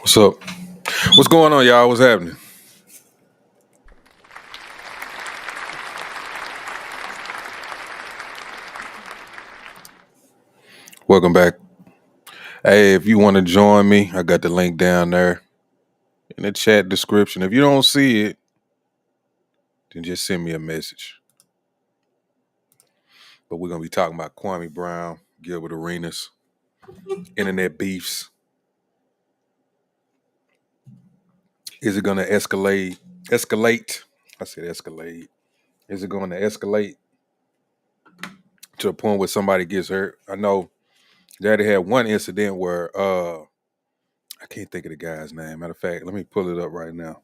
What's up? What's going on, y'all? What's happening? Welcome back. Hey, if you want to join me, I got the link down there in the chat description. If you don't see it, then just send me a message. But we're gonna be talking about Kwame Brown, Gilbert Arenas, internet beefs. Is it gonna escalate? Escalate. I said escalate. Is it going to escalate to a point where somebody gets hurt? I know Daddy had one incident where I can't think of the guy's name. Matter of fact, let me pull it up right now.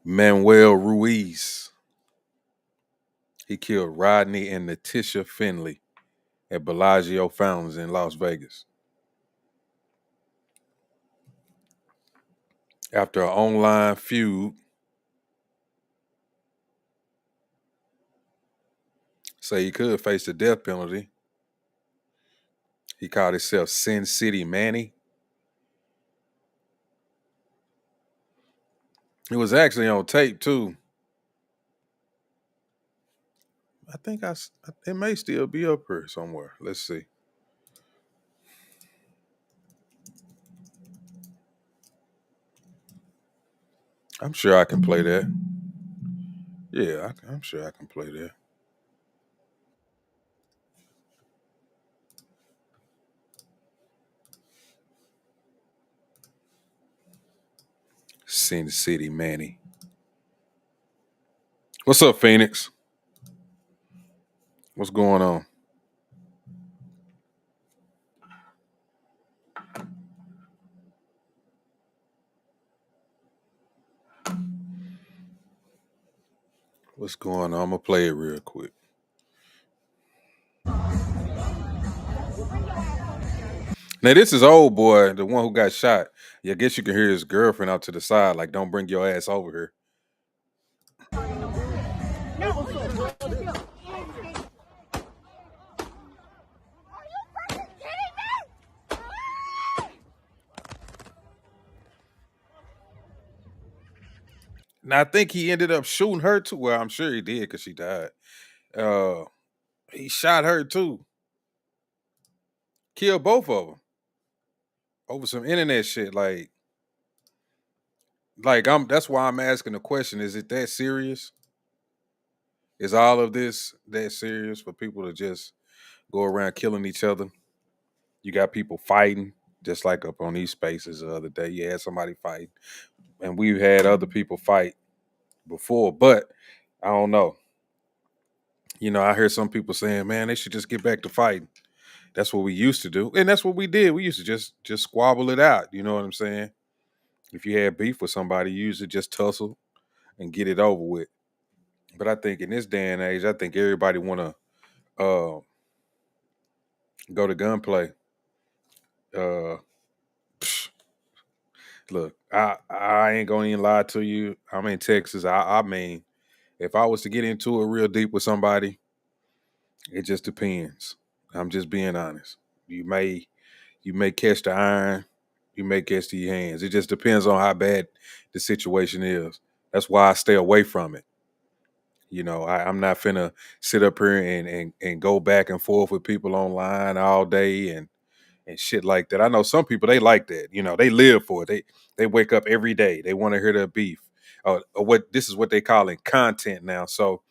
Manuel Ruiz. He killed Rodney and Natisha Finley at Bellagio Fountains in Las Vegas. After an online feud, say he could face the death penalty. He called himself Sin City Manny. It was actually on tape too. I think it may still be up here somewhere. Let's see. I'm sure I can play that. Yeah, I'm sure I can play that. Sin City Manny. What's up, Phoenix? What's going on? What's going on? I'm gonna play it real quick. Now this is old boy, the one who got shot. Yeah, I guess you can hear his girlfriend out to the side, like, "Don't bring your ass over here." Now I think he ended up shooting her too. Well, I'm sure he did because she died. Uh, he shot her too. Killed both of them over some internet shit. Like I'm. That's why I'm asking the question: is it that serious? Is all of this that serious for people to just go around killing each other? You got people fighting, just like up on these spaces the other day. You had somebody fighting, and we've had other people fight before. But I don't know. I hear some people saying, "Man, they should just get back to fighting." That's what we used to do, and that's what we did. We used to just squabble it out. You know what I'm saying? If you had beef with somebody, you used to just tussle and get it over with. But I think in this day and age, I think everybody want to go to gunplay. Uh, Look, I ain't gonna even lie to you. I'm in Texas. I mean, if I was to get into it real deep with somebody, it just depends. I'm just being honest. You may catch the iron, you may catch the hands. It just depends on how bad the situation is. That's why I stay away from it. I'm not finna sit up here and go back and forth with people online all day and shit like that. I know some people they like that. They live for it. They wake up every day. They want to hear their beef. Or what this is what they call in content now. So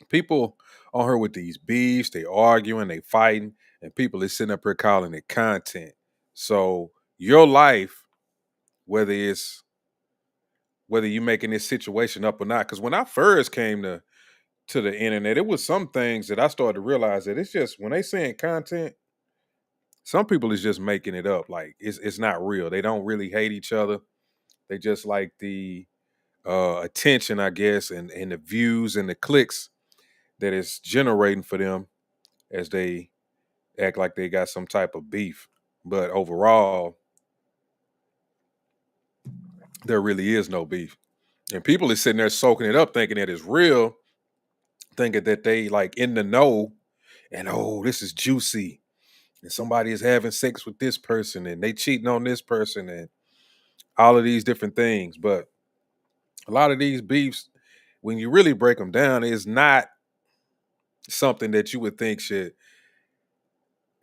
people on here with these beefs, they arguing, they fighting, and people is sitting up here calling it content. So your life, whether it's whether you making this situation up or not, because when I first came to the internet, it was some things that I started to realize that it's just when they saying content, some people is just making it up. Like it's not real. They don't really hate each other. They just like the attention, I guess, and the views and the clicks that it's generating for them as they act like they got some type of beef. But overall, there really is no beef. And people is sitting there soaking it up, thinking that it's real, thinking that they like in the know, and oh, this is juicy. And somebody is having sex with this person and they cheating on this person and all of these different things. But a lot of these beefs, when you really break them down, is not something that you would think should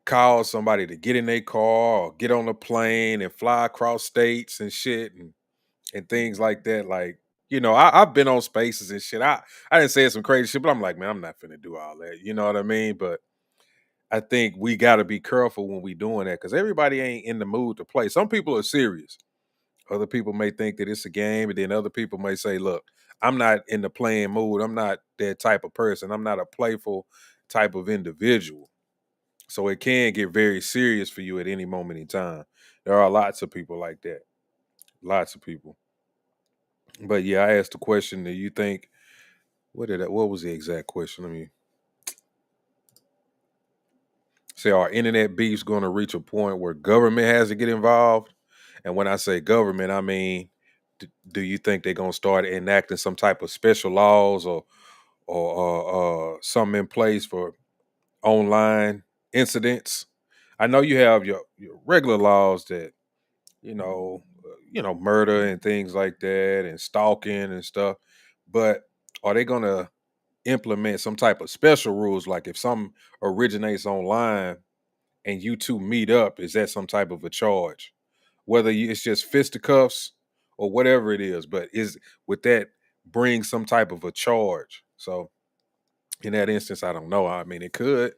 cause somebody to get in their car or get on a plane and fly across states and shit and things like that. Like, I've been on spaces and shit. I didn't say some crazy shit, but I'm like, man, I'm not finna do all that. You know what I mean? But I think we gotta be careful when we doing that because everybody ain't in the mood to play. Some people are serious. Other people may think that it's a game, and then other people may say, look, I'm not in the playing mood. I'm not that type of person. I'm not a playful type of individual. So it can get very serious for you at any moment in time. There are lots of people like that. Lots of people. But yeah, I asked the question, do you think what was the exact question? Let me say, are internet beefs going to reach a point where government has to get involved? And when I say government, I mean, do you think they're going to start enacting some type of special laws or something in place for online incidents? I know you have your regular laws that murder and things like that, and stalking and stuff. But are they going to implement some type of special rules, like if something originates online and you two meet up, is that some type of a charge? Whether it's just fisticuffs or whatever it is, but would that bring some type of a charge? So in that instance, I don't know. I mean, it could.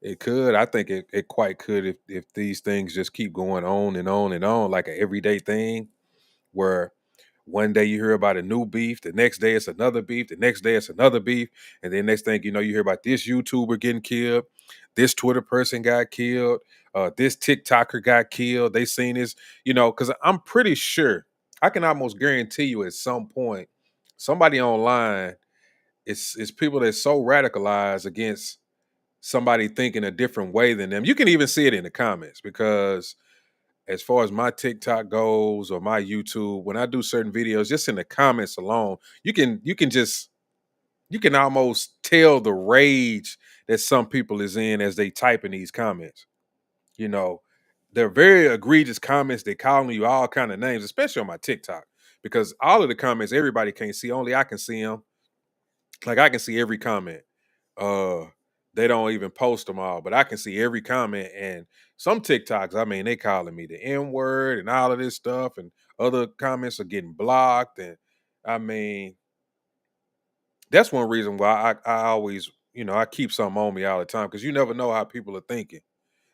It could. I think it quite could if these things just keep going on and on and on, like an everyday thing where one day you hear about a new beef, the next day it's another beef, the next day it's another beef, and then next thing you know, you hear about this YouTuber getting killed, this Twitter person got killed, this TikToker got killed. They seen this, because I'm pretty sure, I can almost guarantee you at some point, somebody online, it's people that's so radicalized against somebody thinking a different way than them. You can even see it in the comments because as far as my TikTok goes or my YouTube, when I do certain videos, just in the comments alone, you can almost tell the rage that some people is in as they type in these comments. You know, they're very egregious comments. They calling you all kind of names, especially on my TikTok, because all of the comments everybody can't see. Only I can see them. Like I can see every comment. Uh, they don't even post them all, but I can see every comment. And some TikToks, I mean, they calling me the N word and all of this stuff, and other comments are getting blocked. And I mean, that's one reason why I always, I keep something on me all the time because you never know how people are thinking.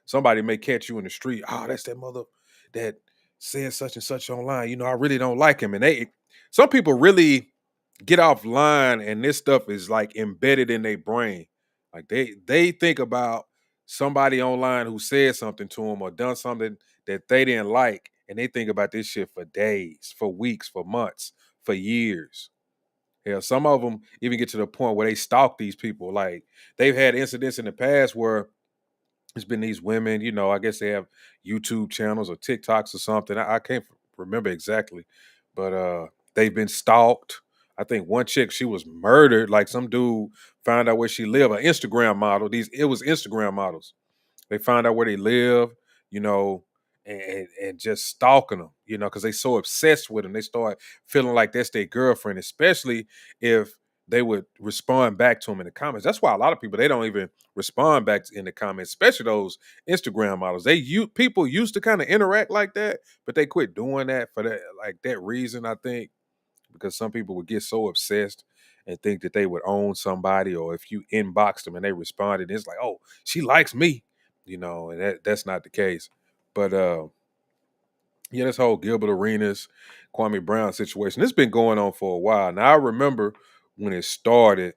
Somebody may catch you in the street. Oh, that's that mother that said such and such online. I really don't like him. And some people really get offline and this stuff is like embedded in their brain. Like they think about somebody online who said something to them or done something that they didn't like, and they think about this shit for days, for weeks, for months, for years. Yeah, some of them even get to the point where they stalk these people. Like they've had incidents in the past where it's been these women, I guess they have YouTube channels or TikToks or something. I can't remember exactly, but they've been stalked. I think one chick, she was murdered. Like some dude found out where she lived. An Instagram model. It was Instagram models. They find out where they live, you know, and just stalking them, because they so obsessed with them. They start feeling like that's their girlfriend, especially if they would respond back to them in the comments. That's why a lot of people, they don't even respond back in the comments, especially those Instagram models. People used to kind of interact like that, but they quit doing that for that reason, I think, because some people would get so obsessed and think that they would own somebody, or if you inbox them and they responded, it's like, oh, she likes me, and that's not the case. But yeah, this whole Gilbert Arenas, Kwame Brown situation, it's been going on for a while. Now I remember when it started,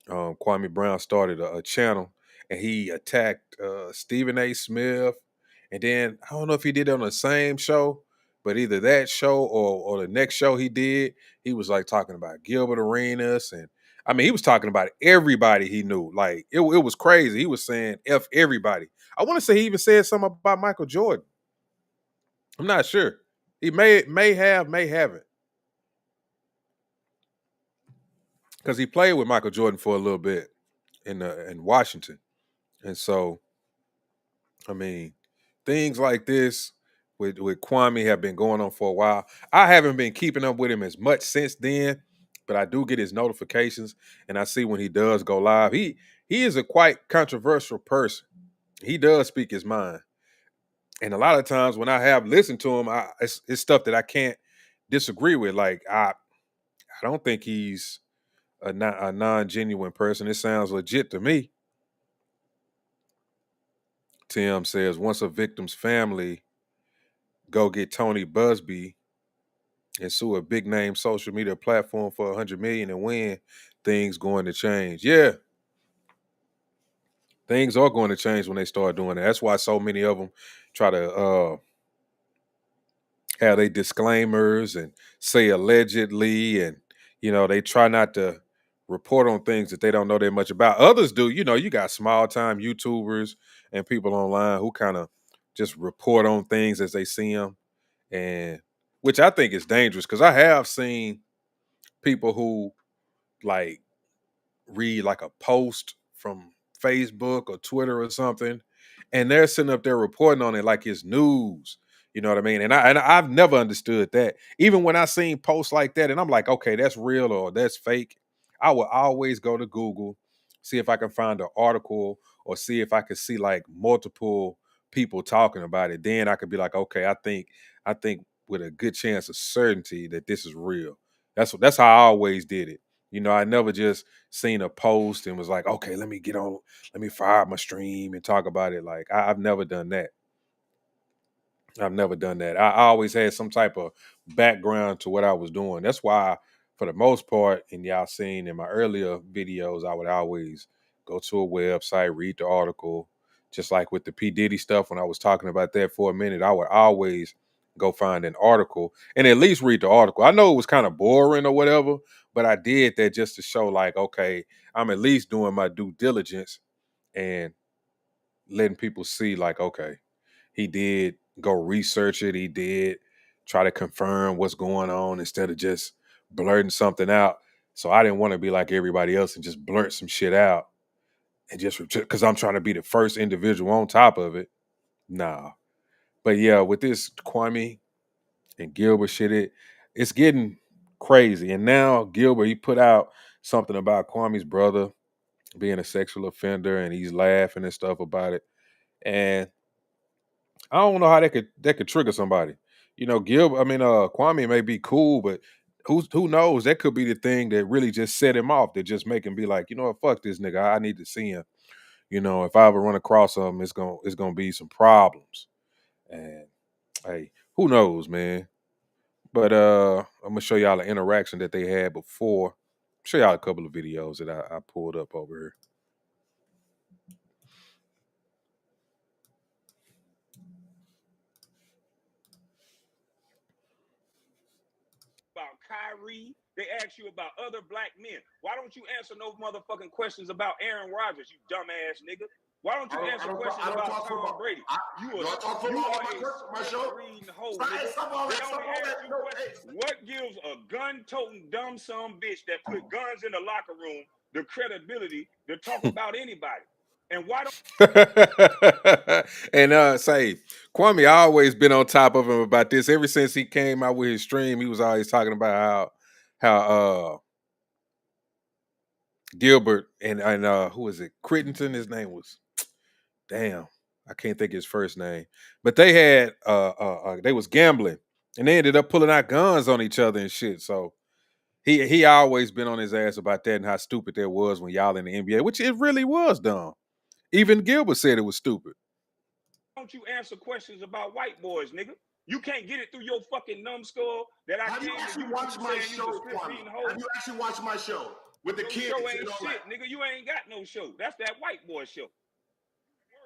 Kwame Brown started a channel and he attacked Stephen A. Smith. And then I don't know if he did it on the same show, but either that show or the next show he did, he was like talking about Gilbert Arenas. And I mean, he was talking about everybody he knew. Like it was crazy. He was saying F everybody. I want to say he even said something about Michael Jordan. I'm not sure. He may have, may haven't. Because he played with Michael Jordan for a little bit in Washington. And so, I mean, things like this with Kwame have been going on for a while. I haven't been keeping up with him as much since then, but I do get his notifications and I see when he does go live. He is a quite controversial person. He does speak his mind. And a lot of times when I have listened to him, it's stuff that I can't disagree with. Like I don't think he's a non-genuine person. It sounds legit to me. Tim says once a victim's family go get Tony Busby and sue a big name social media platform for 100 million and win, things going to change. Yeah, things are going to change when they start doing that. That's why so many of them try to have they disclaimers and say allegedly, and they try not to report on things that they don't know that much about. Others do. You got small time YouTubers and people online who kind of just report on things as they see them, and which I think is dangerous because I have seen people who like read like a post from Facebook or Twitter or something, and they're sitting up there reporting on it like it's news. You know what I mean? And I've never understood that. Even when I seen posts like that, and I'm like, okay, that's real or that's fake. I will always go to Google, see if I can find an article or see if I can see like multiple people talking about it. Then I could be like, okay, I think with a good chance of certainty that this is real. That's how I always did it. I never just seen a post and was like, okay, let me fire up my stream and talk about it. Like I've never done that. I've never done that. I always had some type of background to what I was doing. That's why, for the most part, and y'all seen in my earlier videos, I would always go to a website, read the article. Just like with the P. Diddy stuff, when I was talking about that for a minute, I would always go find an article and at least read the article. I know it was kind of boring or whatever, but I did that just to show, like, okay, I'm at least doing my due diligence and letting people see, like, okay, he did go research it. He did try to confirm what's going on instead of just blurting something out. So I didn't want to be like everybody else and just blurt some shit out and just because I'm trying to be the first individual on top of it. Nah. But yeah, with this Kwame and Gilbert shit, it's getting crazy. And now Gilbert, he put out something about Kwame's brother being a sexual offender and he's laughing and stuff about it. And I don't know how that could trigger somebody. Kwame may be cool, but who knows? That could be the thing that really just set him off. That just make him be like, you know what, fuck this nigga. I need to see him. If I ever run across him, it's gonna be some problems. And hey, who knows, man? But I'm gonna show y'all an interaction that they had before. Show y'all a couple of videos that I pulled up over here. About Kyrie. They ask you about other black men. Why don't you answer no motherfucking questions about Aaron Rodgers, you dumbass nigga? Why don't you answer questions about Tom Brady? You are a script-reading hoe, nigga. They only ask you questions. What gives a gun-toting dumb son bitch that put guns in the locker room the credibility to talk about anybody? And why don't And say Kwame always been on top of him about this ever since he came out with his stream. He was always talking about how Gilbert and who was it? Crittenton, his name was, damn, I can't think of his first name. But they had they was gambling and they ended up pulling out guns on each other and shit. So he always been on his ass about that and how stupid that was when y'all in the NBA, which it really was dumb. Even Gilbert said it was stupid. don't you answer questions about white boys, nigga? You can't get it through your fucking numbskull that I came to you watch my saying show, you script reading hoe. Have you actually watched my show with the kids? Show ain't shit, nigga. You ain't got no show. That's that white boy show.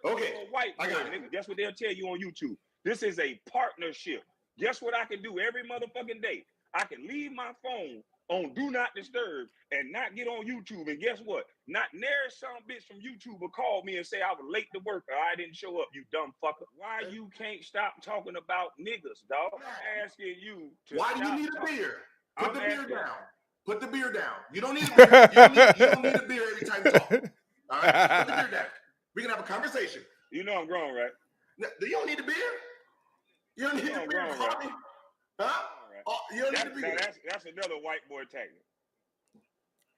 Okay, white boy, nigga. That's what they'll tell you on YouTube. This is a partnership. Guess what I can do every motherfucking day? I can leave my phone on Do Not Disturb and not get on YouTube. And guess what? Not nary some bitch from YouTube will call me and say I was late to work or I didn't show up, you dumb fucker. Why you can't stop talking about niggas, dog? I'm asking you to Why stop do you need a talking. beer? Put the beer down. Put the beer down. You don't need a beer. You don't need a beer every time you talk. All right? Put the beer down. We can have a conversation. You know I'm grown, right? You don't need a beer. You don't need a beer, Kwame. Huh? Oh, you don't need a beer. That's another white boy tactic.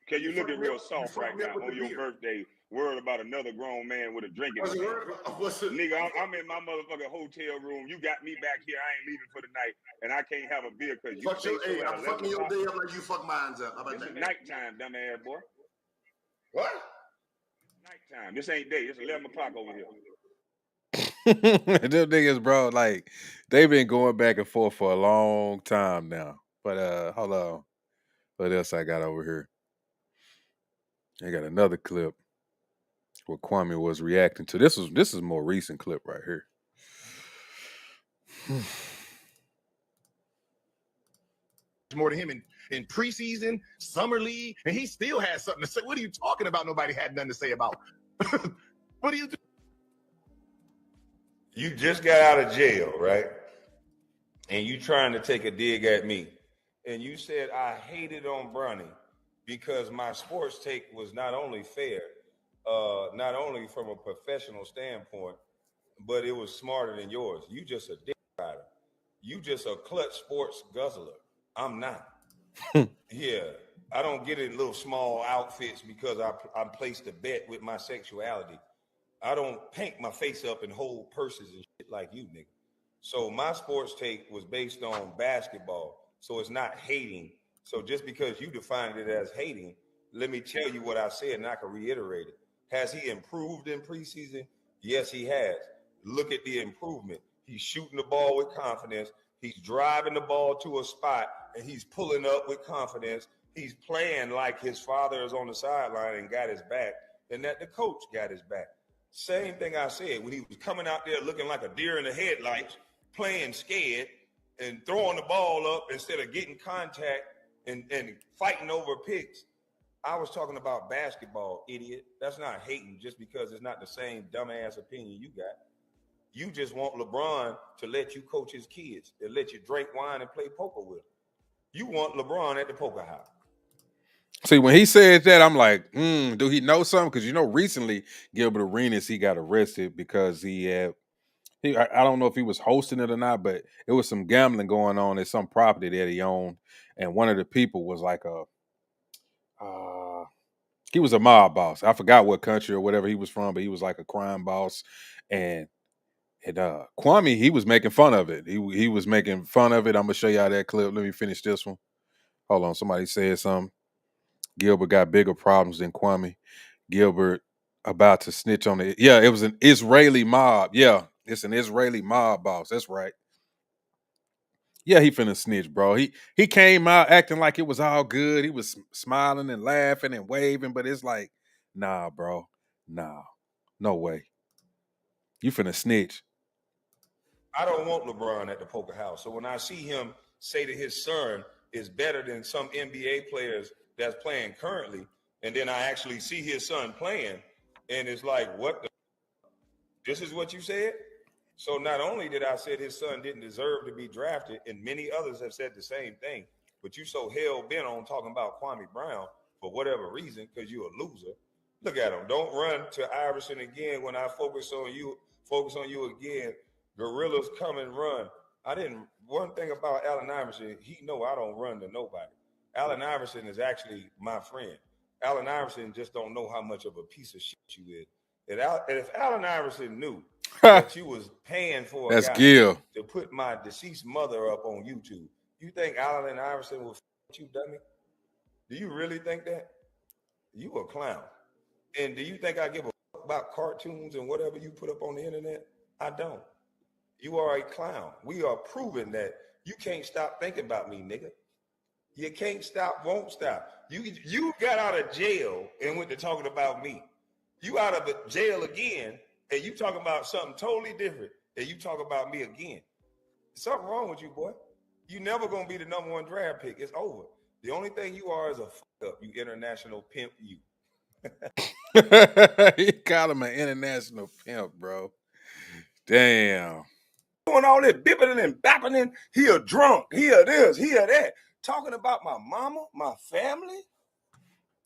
Okay, you looking real soft right now on your birthday, worried about another grown man with a drink in his hand. Nigga, I'm in my motherfucking hotel room. You got me back here. I ain't leaving for the night, and I can't have a beer because you say so at 11 I'm fucking your day up like you fuck mine up. How about that? It's nighttime, dumbass boy. What? Nighttime. This ain't day. It's 11 o'clock over here. Them niggas, bro, like they've been going back and forth for a long time now. But hold on. What else I got over here? I got another clip where Kwame was reacting to. This is a more recent clip right here. More to him in preseason, summer league, and he still has something to say. What are you talking about? Nobody had nothing to say about. What do you do? You just got out of jail, right? And you trying to take a dig at me. And you said I hated on Bronny because my sports take was not only fair, not only from a professional standpoint, but it was smarter than yours. You just a dick rider. You just a clutch sports guzzler. I'm not. Yeah, I don't get in little small outfits because I placed a bet with my sexuality. I don't paint my face up and hold purses and shit like you, nigga. So my sports take was based on basketball. So it's not hating. So just because you defined it as hating, let me tell you what I said and I can reiterate it. Has he improved in preseason? Yes, he has. Look at the improvement. He's shooting the ball with confidence. He's driving the ball to a spot and he's pulling up with confidence. He's playing like his father is on the sideline and got his back and that the coach got his back. Same thing I said when he was coming out there looking like a deer in the headlights, playing scared and throwing the ball up instead of getting contact and fighting over picks. I was talking about basketball, idiot. That's not hating just because it's not the same dumbass opinion you got. You just want LeBron to let you coach his kids and let you drink wine and play poker with them. You want LeBron at the poker house. See, when he said that, I'm like, do he know something? Because recently Gilbert Arenas, he got arrested because I don't know if he was hosting it or not, but it was some gambling going on at some property that he owned, and one of the people was like he was a mob boss. I forgot what country or whatever he was from, but he was like a crime boss, and Kwame, he was making fun of it. He was making fun of it. I'm gonna show y'all that clip. Let me finish this one. Hold on, somebody said something. Gilbert got bigger problems than Kwame. Gilbert about to snitch on it. Yeah, it was an Israeli mob. Yeah, it's an Israeli mob boss. That's right. Yeah, he finna snitch, bro. He came out acting like it was all good. He was smiling and laughing and waving, but it's like, nah, bro. Nah. No way. You finna snitch. I don't want LeBron at the poker house. So when I see him say that his son is better than some NBA players that's playing currently, and then I actually see his son playing, and it's like, what the? This is what you said? So not only did I say his son didn't deserve to be drafted, and many others have said the same thing, but you so hell-bent on talking about Kwame Brown for whatever reason, because you're a loser. Look at him. Don't run to Iverson again when I focus on you again. Gorillas come and run. One thing about Allen Iverson, he know I don't run to nobody. Allen Iverson is actually my friend. Allen Iverson just don't know how much of a piece of shit you is. And if Allen Iverson knew that you was paying for a guy Gil to put my deceased mother up on YouTube, you think Allen Iverson will f you, dummy? Do you really think that? You a clown. And do you think I give a fuck about cartoons and whatever you put up on the internet? I don't. You are a clown. We are proving that you can't stop thinking about me, nigga. You can't stop, won't stop. You got out of jail and went to talking about me. You out of jail again, and you talking about something totally different, and you talk about me again. Something wrong with you, boy. You never gonna be the #1 draft pick. It's over. The only thing you are is a fuck up, you international pimp, you. He called him an international pimp, bro. Damn. Doing all this bipping and bapping, he a drunk, he a this, he a that. Talking about my mama, my family.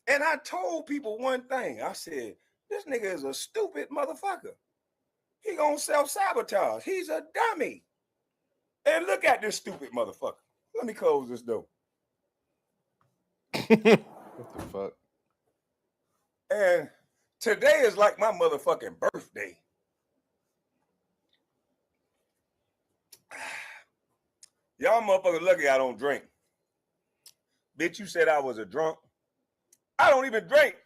And I told people one thing. I said, this nigga is a stupid motherfucker. He gonna self-sabotage. He's a dummy. And look at this stupid motherfucker. Let me close this door. What the fuck? And today is like my motherfucking birthday. Y'all motherfuckers lucky I don't drink. Bitch, you said I was a drunk. I don't even drink.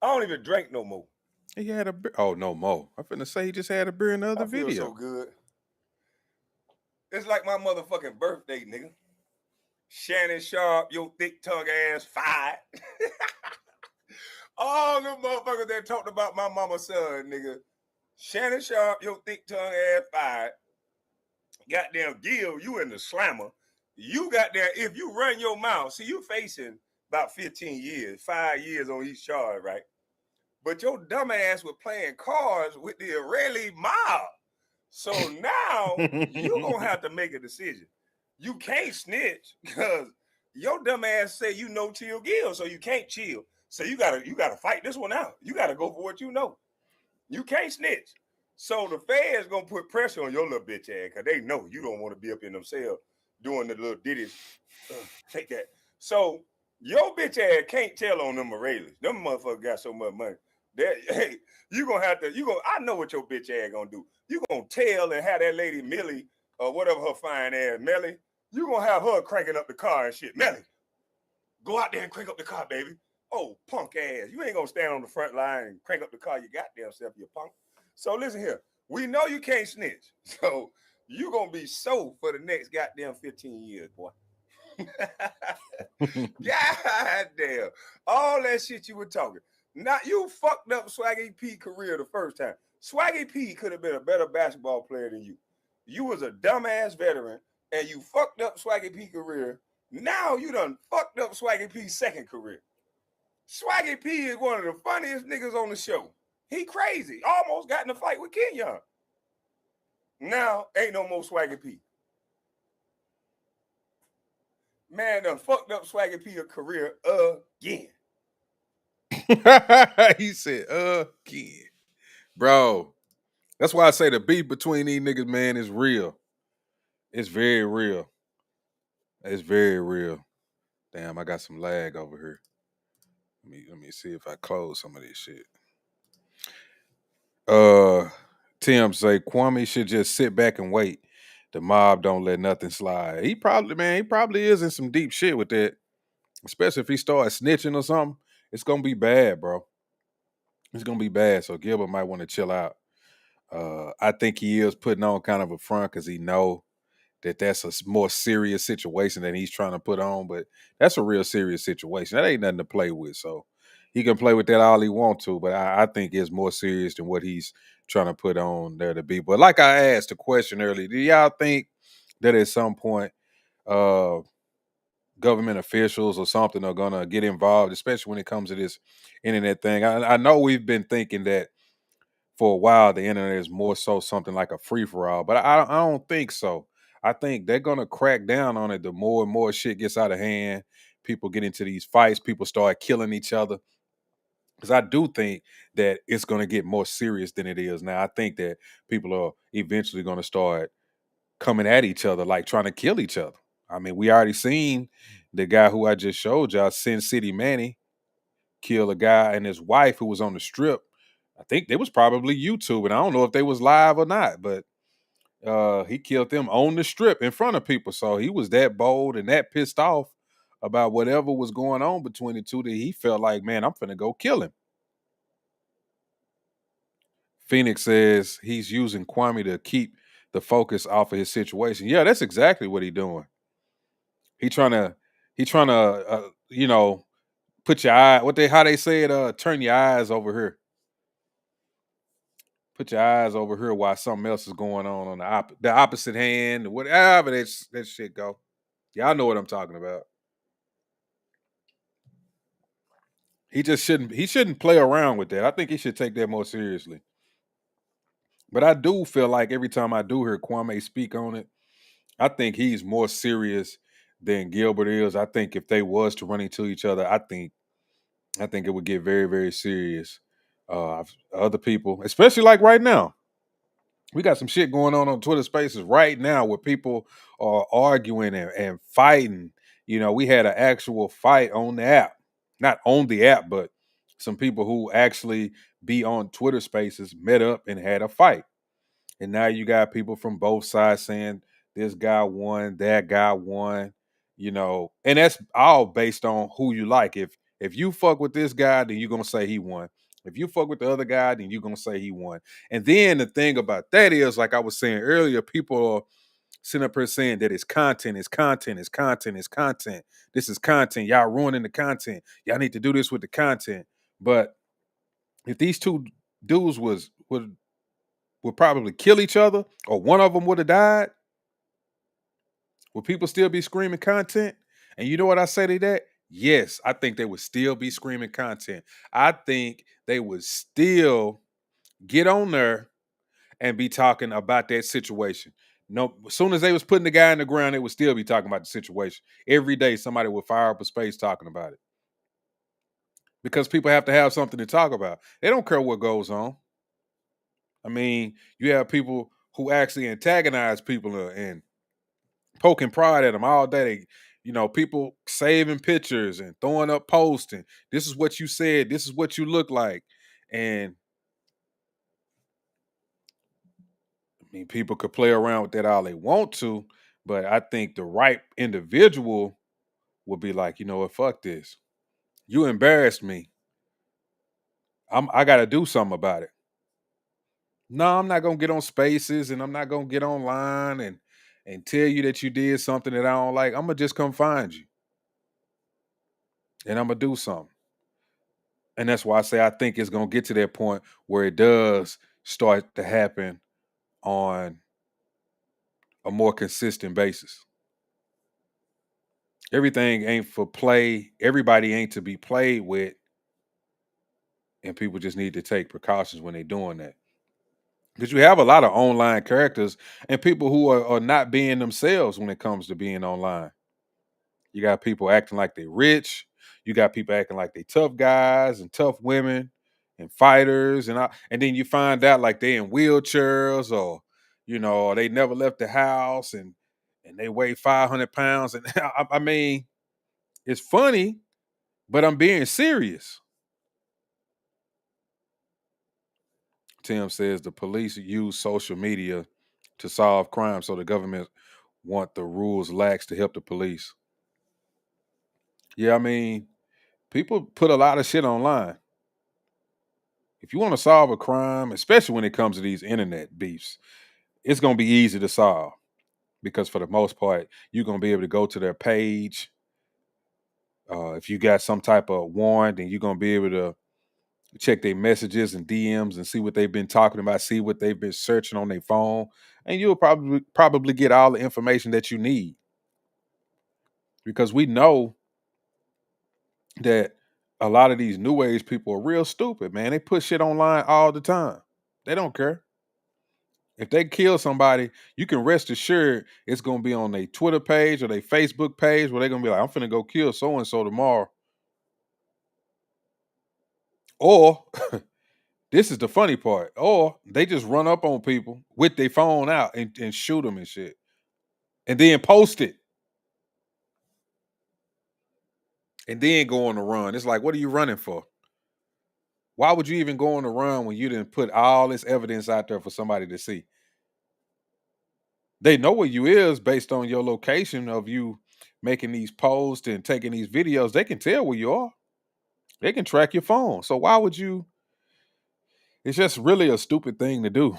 I don't even drink no more. He had a beer. Oh, no more. I'm finna say he just had a beer in the other I feel video. so good. It's like my motherfucking birthday, nigga. Shannon Sharp, your thick tongue ass, fired. All the motherfuckers that talked about my mama's son, nigga. Shannon Sharp, your thick tongue ass, fired. Goddamn Gil, you in the slammer. You got there, if you run your mouth, see, you facing about 15 years, 5 years on each charge, right? But your dumb ass was playing cards with the Israeli mob. So now you're going to have to make a decision. You can't snitch because your dumb ass say you know chill Gil, so you can't chill. So you gotta fight this one out. You gotta go for what you know. You can't snitch. So the feds gonna put pressure on your little bitch ass because they know you don't want to be up in themselves doing the little ditties. Take that. So your bitch ass can't tell on them Israelis. Them motherfuckers got so much money. Hey, I know what your bitch ass gonna do. You gonna tell and have that lady Millie or whatever her fine ass Melly, you gonna have her cranking up the car and shit. Melly, go out there and crank up the car, baby. Oh, punk ass. You ain't gonna stand on the front line and crank up the car you goddamn self, you punk. So listen here. We know you can't snitch. So you gonna be so for the next goddamn 15 years, boy. Goddamn. All that shit you were talking. Now you fucked up Swaggy P career the first time. Swaggy P could have been a better basketball player than you. You was a dumbass veteran and you fucked up Swaggy P career. Now you done fucked up Swaggy P's second career. Swaggy P is one of the funniest niggas on the show. He crazy. Almost got in a fight with Kenyon. Now ain't no more Swaggy P. Man done fucked up Swaggy P career again. He said, again. Bro, that's why I say the beef between these niggas, man, is real. It's very real. It's very real. Damn, I got some lag over here. Let me see if I close some of this shit. Tim say Kwame should just sit back and wait. The mob don't let nothing slide. He probably is in some deep shit with that. Especially if he starts snitching or something. It's gonna be bad, bro. It's gonna be bad. So Gilbert might want to chill out. I think he is putting on kind of a front because he know that that's a more serious situation than he's trying to put on. But that's a real serious situation. That ain't nothing to play with. So he can play with that all he wants to. But I think it's more serious than what he's trying to put on there to be. But like I asked the question earlier, do y'all think that at some point government officials or something are going to get involved, especially when it comes to this internet thing? I know we've been thinking that for a while the internet is more so something like a free-for-all, but I don't think so. I think they're going to crack down on it the more and more shit gets out of hand. People get into these fights, people start killing each other. Because I do think that it's going to get more serious than it is now. I think that people are eventually going to start coming at each other, like trying to kill each other. I mean, we already seen the guy who I just showed y'all, Sin City Manny, kill a guy and his wife who was on the strip. I think they was probably YouTube, and I don't know if they was live or not, but he killed them on the strip in front of people. So he was that bold and that pissed off about whatever was going on between the two that he felt like, man, I'm finna go kill him. Phoenix says he's using Kwame to keep the focus off of his situation. Yeah, that's exactly what he's doing. He trying to, put your eye. How they say it? Turn your eyes over here. Put your eyes over here while something else is going on the opposite hand, whatever that shit go. Y'all know what I'm talking about. He just shouldn't play around with that. I think he should take that more seriously. But I do feel like every time I do hear Kwame speak on it, I think he's more serious than Gilbert is. I think if they was to run into each other, I think it would get very, very serious. Other people, especially like right now, we got some shit going on Twitter Spaces right now where people are arguing and fighting. We had an actual fight on the app, not on the app, but some people who actually be on Twitter Spaces met up and had a fight. And now you got people from both sides saying this guy won, that guy won, and that's all based on who you like. If you fuck with this guy, then you're gonna say he won. If you fuck with the other guy, then you're gonna say he won. And then the thing about that is, like I was saying earlier, people are sitting up here saying that it's content, it's content, it's content, it's content. This is content. Y'all ruining the content. Y'all need to do this with the content. But if these two dudes would probably kill each other, or one of them would have died, would people still be screaming content? And you know what I say to that? Yes, I think they would still be screaming content. I think they would still get on there and be talking about that situation. No, as soon as they was putting the guy in the ground, they would still be talking about the situation. Every day, somebody would fire up a space talking about it because people have to have something to talk about. They don't care what goes on. I mean, you have people who actually antagonize people and poking pride at them all day. People saving pictures and throwing up posts and this is what you said, this is what you look like. And I mean, people could play around with that all they want to, but I think the right individual would be like, you know what, fuck this. You embarrassed me. I gotta do something about it. No, I'm not gonna get on spaces and I'm not gonna get online and tell you that you did something that I don't like. I'm gonna just come find you. And I'm gonna do something. And that's why I say I think it's gonna get to that point where it does start to happen on a more consistent basis. Everything ain't for play. Everybody ain't to be played with, and people just need to take precautions when they're doing that. Because you have a lot of online characters and people who are not being themselves when it comes to being online. You got people acting like they rich. You got people acting like they tough guys and tough women and fighters and then you find out like they in wheelchairs or they never left the house and they weigh 500 pounds and I mean it's funny, but I'm being serious. Tim says the police use social media to solve crime, so the government want the rules lax to help the police. Yeah, I mean, people put a lot of shit online. If you want to solve a crime, especially when it comes to these internet beefs, it's going to be easy to solve because for the most part, you're going to be able to go to their page. If you got some type of warrant, then you're going to be able to check their messages and DMs and see what they've been talking about, see what they've been searching on their phone, and you'll probably get all the information that you need because we know that a lot of these new age people are real stupid, man. They put shit online all the time. They don't care. If they kill somebody, you can rest assured it's gonna be on their Twitter page or their Facebook page where they're gonna be like, I'm finna go kill so and so tomorrow. Or this is the funny part, or they just run up on people with their phone out and shoot them and shit. And then post it. And then go on the run. It's like, what are you running for? Why would you even go on the run when you didn't put all this evidence out there for somebody to see? They know where you is based on your location of you making these posts and taking these videos. They can tell where you are. They can track your phone. So why would you? It's just really a stupid thing to do.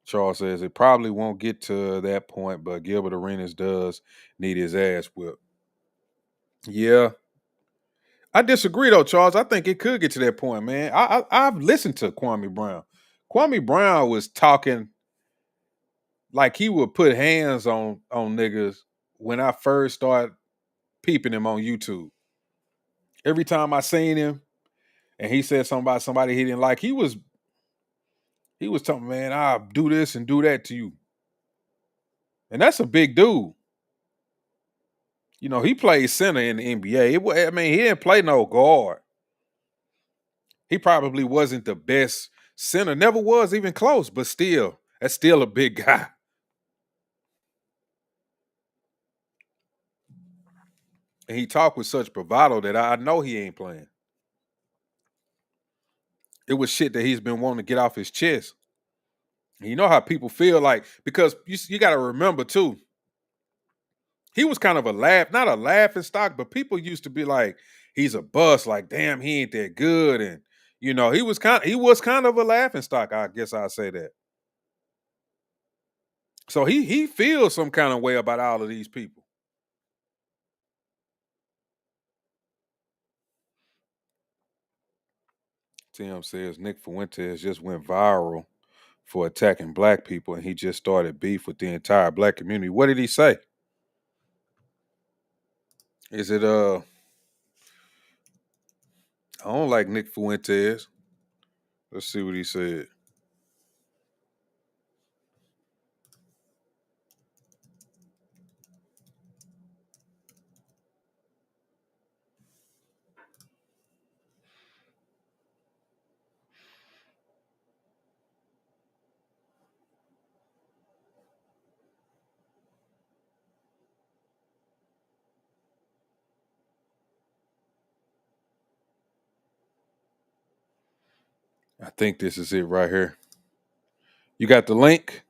Charles says it probably won't get to that point, but Gilbert Arenas does need his ass whipped. Yeah. I disagree though, Charles. I think it could get to that point, man. I've listened to Kwame Brown. Kwame Brown was talking like he would put hands on niggas when I first started peeping him on YouTube. Every time I seen him and he said something about somebody he didn't like, he was telling, man, I'll do this and do that to you. And that's a big dude. You know, he played center in the NBA. I mean, he didn't play no guard. He probably wasn't the best center, never was even close, but still, that's still a big guy. And he talked with such bravado that I know he ain't playing. It was shit that he's been wanting to get off his chest. And you know how people feel like, because you got to remember too, he was kind of not a laughing stock, but people used to be like, he's a bust, like, damn, he ain't that good. And, you know, he was kind of a laughing stock, I guess I'd say that. So he feels some kind of way about all of these people. Tim says Nick Fuentes just went viral for attacking black people, and he just started beef with the entire black community. What did he say? Is it I don't like Nick Fuentes. Let's see what he said. I think this is it right here. You got the link?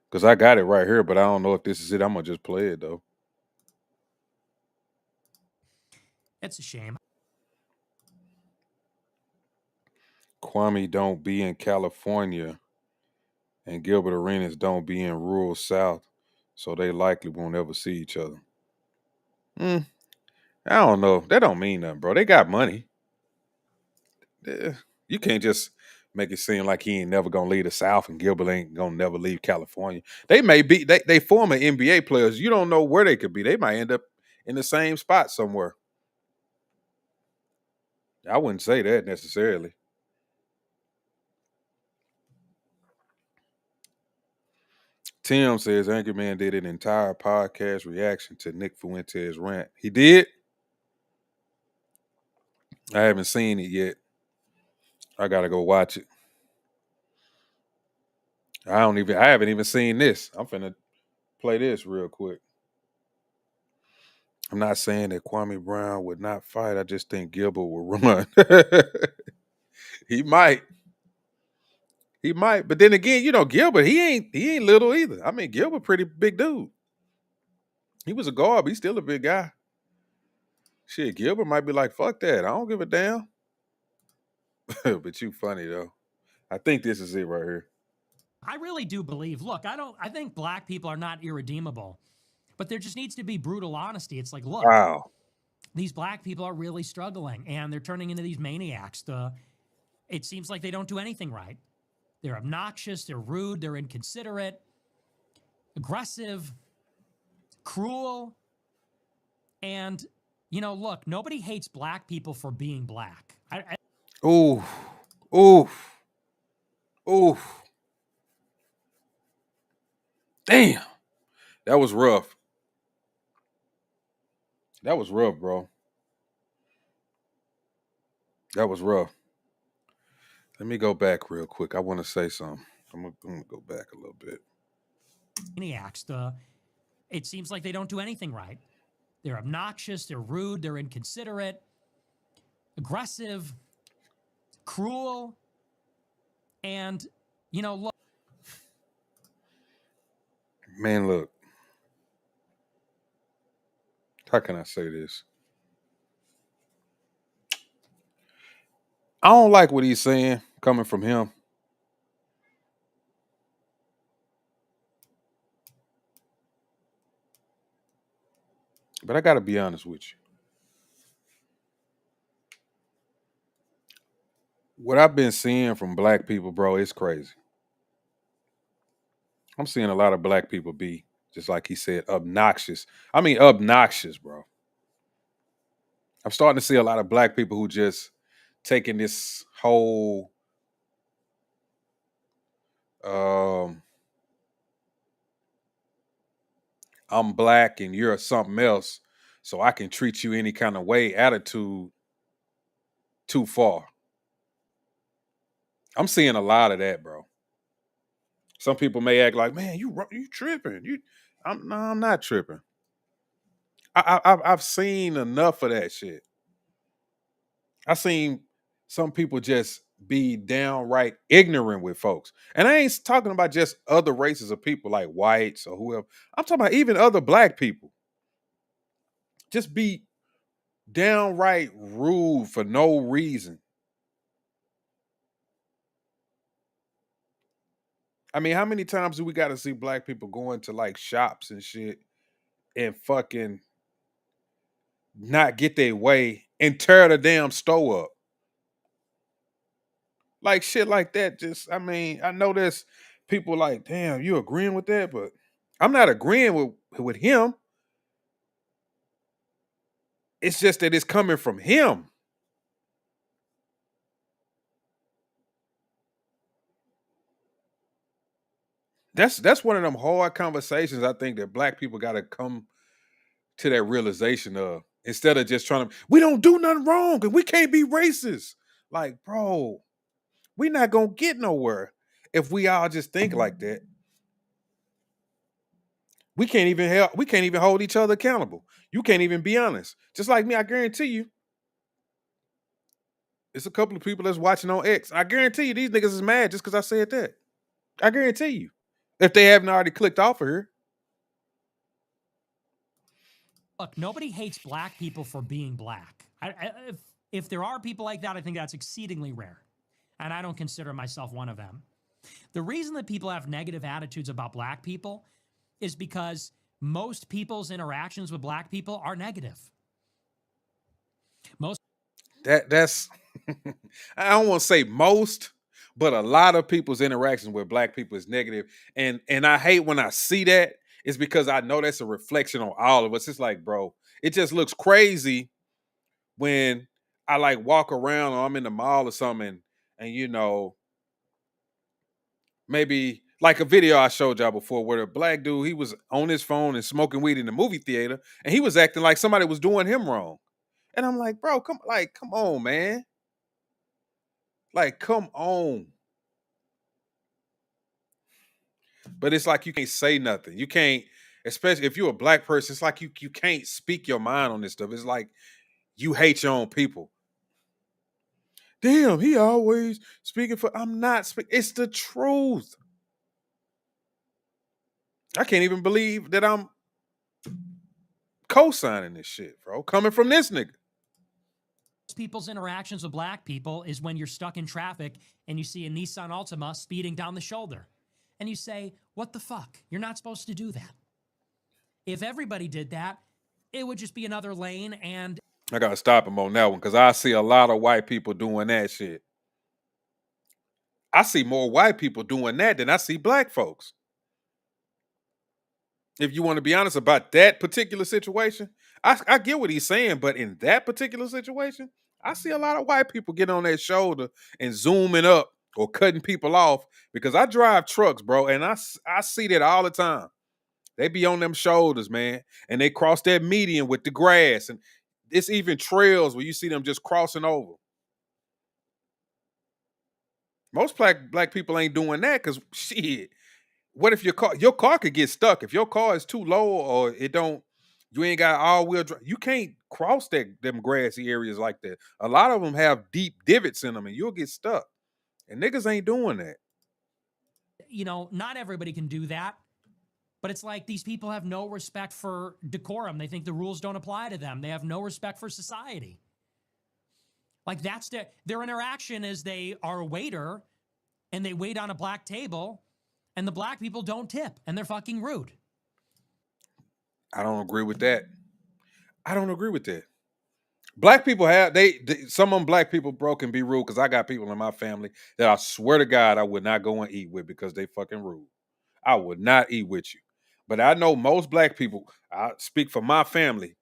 Because I got it right here, but I don't know if this is it. I'm going to just play it, though. It's a shame. Kwame don't be in California and Gilbert Arenas don't be in rural South, so they likely won't ever see each other. I don't know. That don't mean nothing, bro. They got money. You can't just make it seem like he ain't never gonna leave the South and Gilbert ain't gonna never leave California. They may be they former NBA players. You don't know where they could be. They might end up in the same spot somewhere. I wouldn't say that necessarily. Tim says Anchorman did an entire podcast reaction to Nick Fuentes' rant. He did? I haven't seen it yet. I gotta go watch it. I haven't even seen this. I'm finna play this real quick. I'm not saying that Kwame Brown would not fight. I just think Gilbert will run. He might. He might. But then again, you know, Gilbert, he ain't little either. I mean, Gilbert pretty big dude. He was a guard, but he's still a big guy. Shit, Gilbert might be like, fuck that. I don't give a damn. But you funny though. I think this is it right here. I really do believe, look, I think black people are not irredeemable, but there just needs to be brutal honesty. It's like, look, Wow. these black people are really struggling and they're turning into these maniacs. It seems like they don't do anything right. They're obnoxious, they're rude, they're inconsiderate, aggressive, cruel. And, you know, look, nobody hates black people for being black. Ooh. Ooh. Ooh. Damn. That was rough. That was rough, bro. That was rough. Let me go back real quick. I want to say something. I'm gonna go back a little bit. Maniacs. It seems like they don't do anything right. They're obnoxious, they're rude, they're inconsiderate, aggressive, cruel, and, you know, look. Man, look. How can I say this? I don't like what he's saying coming from him. But I got to be honest with you. What I've been seeing from black people, bro, it's crazy. I'm seeing a lot of black people be, just like he said, obnoxious. I mean, obnoxious, bro. I'm starting to see a lot of black people who just taking this whole I'm black and you're something else, so I can treat you any kind of way attitude too far. I'm seeing a lot of that, bro. Some people may act like, man, you tripping. I'm not tripping. I've seen enough of that shit. I've seen some people just be downright ignorant with folks. And I ain't talking about just other races of people like whites or whoever. I'm talking about even other black people. Just be downright rude for no reason. I mean, how many times do we got to see black people going to like shops and shit and fucking not get their way and tear the damn store up? Like shit like that. Just, I mean, I know there's people like, damn, you agreeing with that, but I'm not agreeing with him. It's just that it's coming from him. That's one of them hard conversations I think that black people got to come to that realization of, instead of just trying to, we don't do nothing wrong and we can't be racist. Like, bro, we not gonna get nowhere if we all just think like that. We can't even hold each other accountable. You can't even be honest. Just like me, I guarantee you, it's a couple of people that's watching on X. I guarantee you these niggas is mad just because I said that. I guarantee you. If they haven't already clicked off of here. Look, nobody hates black people for being black. If there are people like that, I think that's exceedingly rare. And I don't consider myself one of them. The reason that people have negative attitudes about black people is because most people's interactions with black people are negative. That's I don't want to say most, but a lot of people's interactions with black people is negative. And I hate when I see that. It's because I know that's a reflection on all of us. It's like, bro, it just looks crazy when I like walk around or I'm in the mall or something and you know, maybe like a video I showed y'all before where a black dude, he was on his phone and smoking weed in the movie theater and he was acting like somebody was doing him wrong. And I'm like, bro, come on, man. Like, come on. But it's like you can't say nothing. You can't, especially if you're a black person, it's like you can't speak your mind on this stuff. It's like you hate your own people. Damn, he always speaking for, I'm not speaking. It's the truth. I can't even believe that I'm co-signing this shit, bro. Coming from this nigga. People's interactions with black people is when you're stuck in traffic and you see a Nissan Altima speeding down the shoulder. And you say, what the fuck? You're not supposed to do that. If everybody did that, it would just be another lane and... I gotta stop him on that one because I see a lot of white people doing that shit. I see more white people doing that than I see black folks. If you want to be honest about that particular situation, I get what he's saying, but in that particular situation, I see a lot of white people getting on that shoulder and zooming up or cutting people off because I drive trucks, bro, and I see that all the time. They be on them shoulders, man, and they cross that median with the grass, and it's even trails where you see them just crossing over. Most black people ain't doing that because shit. What if your car could get stuck if your car is too low or it don't, you ain't got all-wheel drive, you can't cross them grassy areas like that. A lot of them have deep divots in them and you'll get stuck, and niggas ain't doing that. You know, not everybody can do that, but it's like these people have no respect for decorum. They think the rules don't apply to them. They have no respect for society. Like that's their interaction is they are a waiter and they wait on a black table and the black people don't tip and they're fucking rude. I don't agree with that. I don't agree with that. Black people have some of them black people, bro, can be rude because I got people in my family that I swear to God I would not go and eat with because they fucking rude. I would not eat with you. But I know most black people, I speak for my family.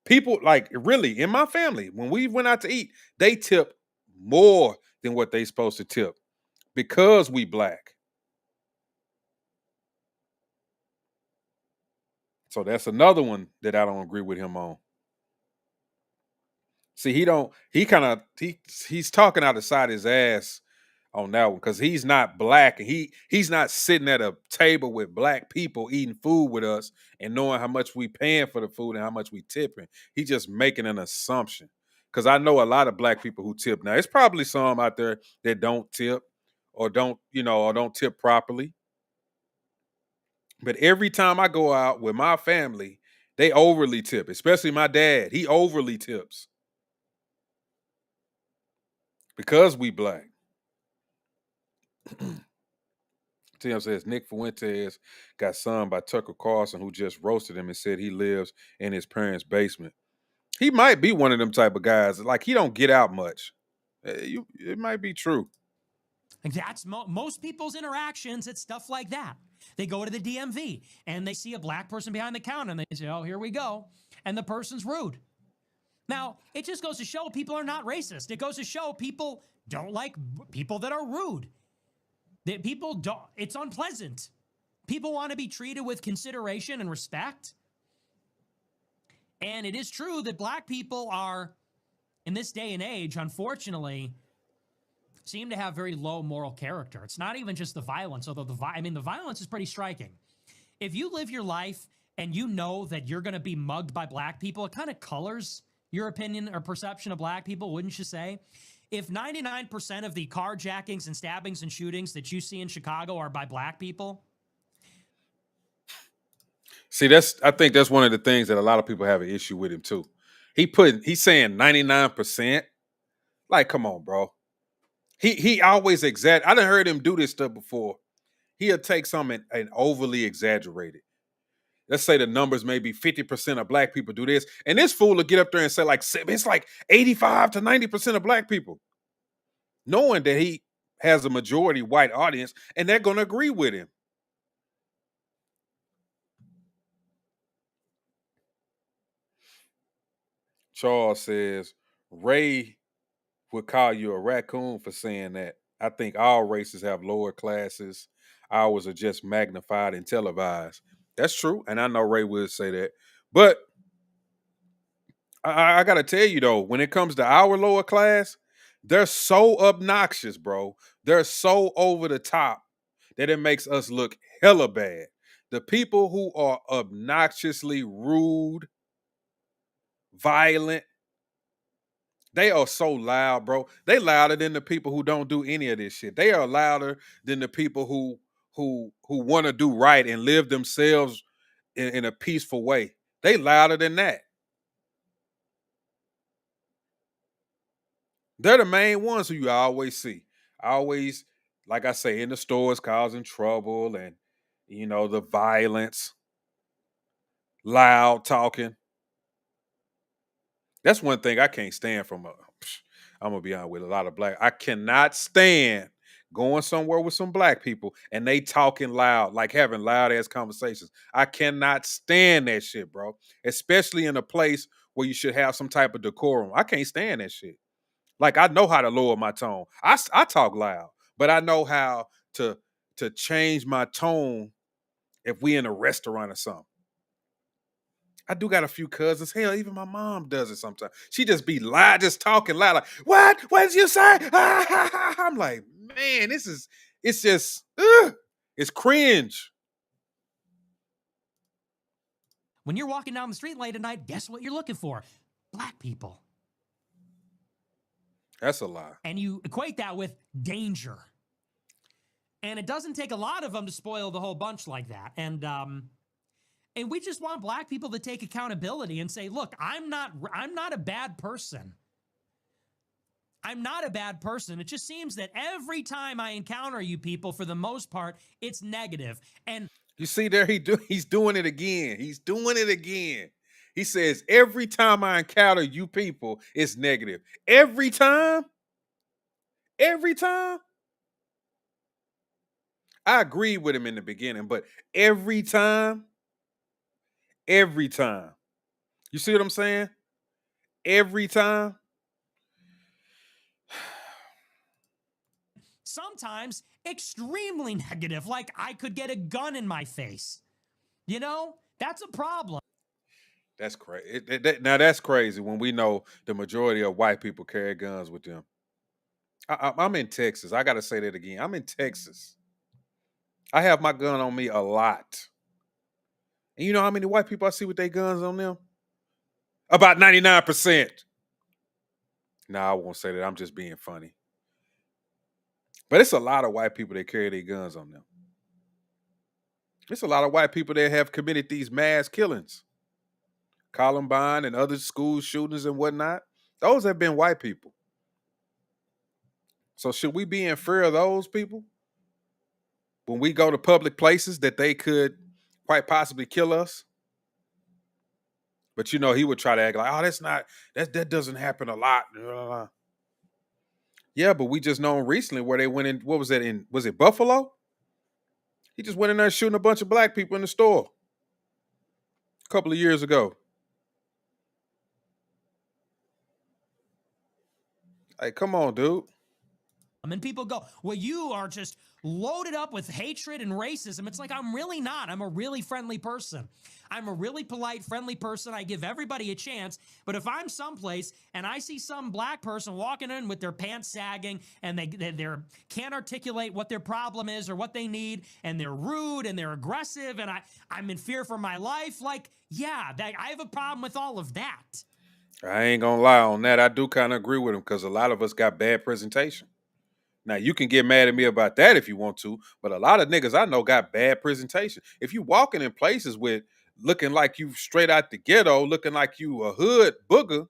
People like really in my family, when we went out to eat, they tip more than what they supposed to tip because we black. So that's another one that I don't agree with him on. See, he's talking out the side of his ass on that one because he's not black and he's not sitting at a table with black people eating food with us and knowing how much we paying for the food and how much we tipping. He's just making an assumption. Because I know a lot of black people who tip. Now, it's probably some out there that don't tip or don't tip properly. But every time I go out with my family, they overly tip, especially my dad. He overly tips because we black. Tim says Nick Fuentes got sunned by Tucker Carlson, who just roasted him and said he lives in his parents' basement. He might be one of them type of guys. Like he don't get out much. It might be true. That's most people's interactions. It's stuff like that. They go to the DMV and they see a black person behind the counter and they say, "Oh, here we go," and the person's rude. Now, it just goes to show people are not racist. It goes to show people don't like people that are rude. That people don't. It's unpleasant. People want to be treated with consideration and respect. And it is true that black people are, in this day and age, unfortunately, seem to have very low moral character. It's not even just the violence, although the violence is pretty striking. If you live your life and you know that you're going to be mugged by black people, it kind of colors your opinion or perception of black people, wouldn't you say? If 99% of the carjackings and stabbings and shootings that you see in Chicago are by black people. See, I think that's one of the things that a lot of people have an issue with him too. He's saying 99%. Like, come on, bro. He always I done heard him do this stuff before. He'll take something and overly exaggerate it. Let's say the numbers may be 50% of black people do this. And this fool will get up there and say, like, it's like 85 to 90% of black people. Knowing that he has a majority white audience and they're going to agree with him. Charles says, Ray would call you a raccoon for saying that. I think all races have lower classes. Ours are just magnified and televised. That's true. And I know Ray would say that. But I got to tell you, though, when it comes to our lower class, they're so obnoxious, bro. They're so over the top that it makes us look hella bad. The people who are obnoxiously rude, violent, they are so loud, bro. They louder than the people who don't do any of this shit. They are louder than the people who want to do right and live themselves in a peaceful way. They louder than that. They're the main ones who you always see. Always, like I say, in the stores causing trouble and the violence, loud talking. That's one thing I can't stand from I'm gonna be honest with a lot of black. I cannot stand going somewhere with some black people and they talking loud, like having loud ass conversations. I cannot stand that shit, bro. Especially in a place where you should have some type of decorum. I can't stand that shit. Like I know how to lower my tone. I talk loud, but I know how to change my tone if we in a restaurant or something. I do got a few cousins. Hell, even my mom does it sometimes. She just be loud, just talking loud. Like, what? What did you say? I'm like, man, it's just, it's cringe. When you're walking down the street late at night, guess what you're looking for? Black people. That's a lie. And you equate that with danger. And it doesn't take a lot of them to spoil the whole bunch like that. And we just want black people to take accountability and say, look, I'm not a bad person. I'm not a bad person. It just seems that every time I encounter you people, for the most part, it's negative. And you see there, he's doing it again. He's doing it again. He says, every time I encounter you people, it's negative. Every time? Every time? I agreed with him in the beginning, but every time, you see what I'm saying? Every time. Sometimes extremely negative, like I could get a gun in my face. You know, that's a problem. That's crazy. Now that's crazy when we know the majority of white people carry guns with them. I'm in Texas. I got to say that again. I'm in Texas. I have my gun on me a lot. And you know how many white people I see with their guns on them? About 99%. Nah, I won't say that. I'm just being funny. But it's a lot of white people that carry their guns on them. It's a lot of white people that have committed these mass killings. Columbine and other school shootings and whatnot. Those have been white people. So should we be in fear of those people when we go to public places that they could quite possibly kill us? But you know, he would try to act like, oh, that doesn't happen a lot. Yeah, but we just known recently where they went in, what was that in, was it Buffalo? He just went in there shooting a bunch of black people in the store a couple of years ago. Hey, come on, dude. And people go, well, you are just loaded up with hatred and racism. It's like, I'm really not. I'm a really friendly person. I'm a really polite, friendly person. I give everybody a chance. But if I'm someplace and I see some black person walking in with their pants sagging and they can't articulate what their problem is or what they need, and they're rude and they're aggressive, and I'm in fear for my life, like, yeah, I have a problem with all of that. I ain't gonna lie on that. I do kind of agree with him because a lot of us got bad presentation. Now you can get mad at me about that if you want to, but a lot of niggas I know got bad presentation. If you walking in places with looking like you straight out the ghetto, looking like you a hood booger,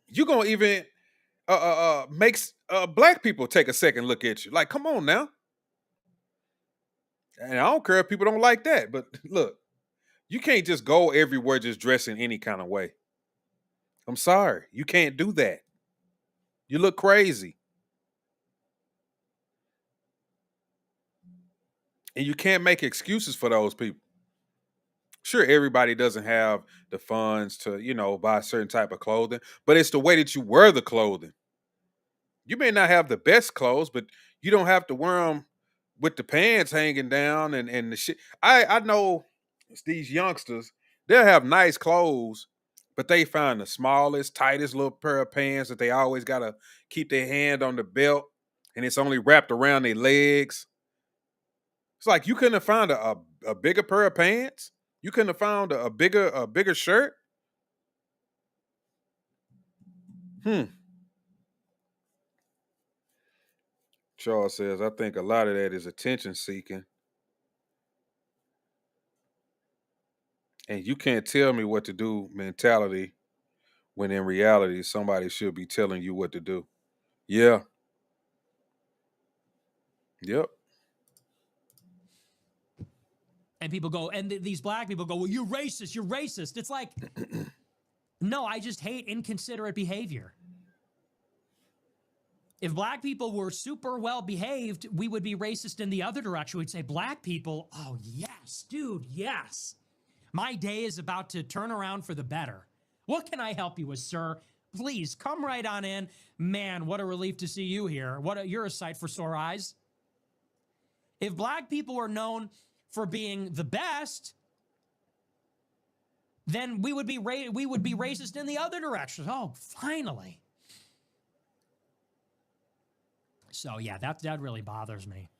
you gonna even makes black people take a second look at you. Like, come on now. And I don't care if people don't like that, but look, you can't just go everywhere just dressing any kind of way. I'm sorry, you can't do that. You look crazy. And you can't make excuses for those people. Sure, everybody doesn't have the funds to, buy a certain type of clothing, but it's the way that you wear the clothing. You may not have the best clothes, but you don't have to wear them with the pants hanging down and the shit. I know these youngsters, they'll have nice clothes, but they find the smallest, tightest little pair of pants that they always got to keep their hand on the belt, and it's only wrapped around their legs. It's like you couldn't have found a bigger pair of pants. You couldn't have found a bigger shirt. Charles says, I think a lot of that is attention seeking. And you can't tell me what to do mentality when in reality somebody should be telling you what to do. Yeah. Yep. And people go, and these black people go, well, you're racist. You're racist. It's like, no, I just hate inconsiderate behavior. If black people were super well behaved, we would be racist in the other direction. We'd say, black people, oh, yes, dude, yes. My day is about to turn around for the better. What can I help you with, sir? Please come right on in. Man, what a relief to see you here. You're a sight for sore eyes. If black people were known for being the best, then we would be racist in the other direction. Oh, finally. So yeah, that really bothers me.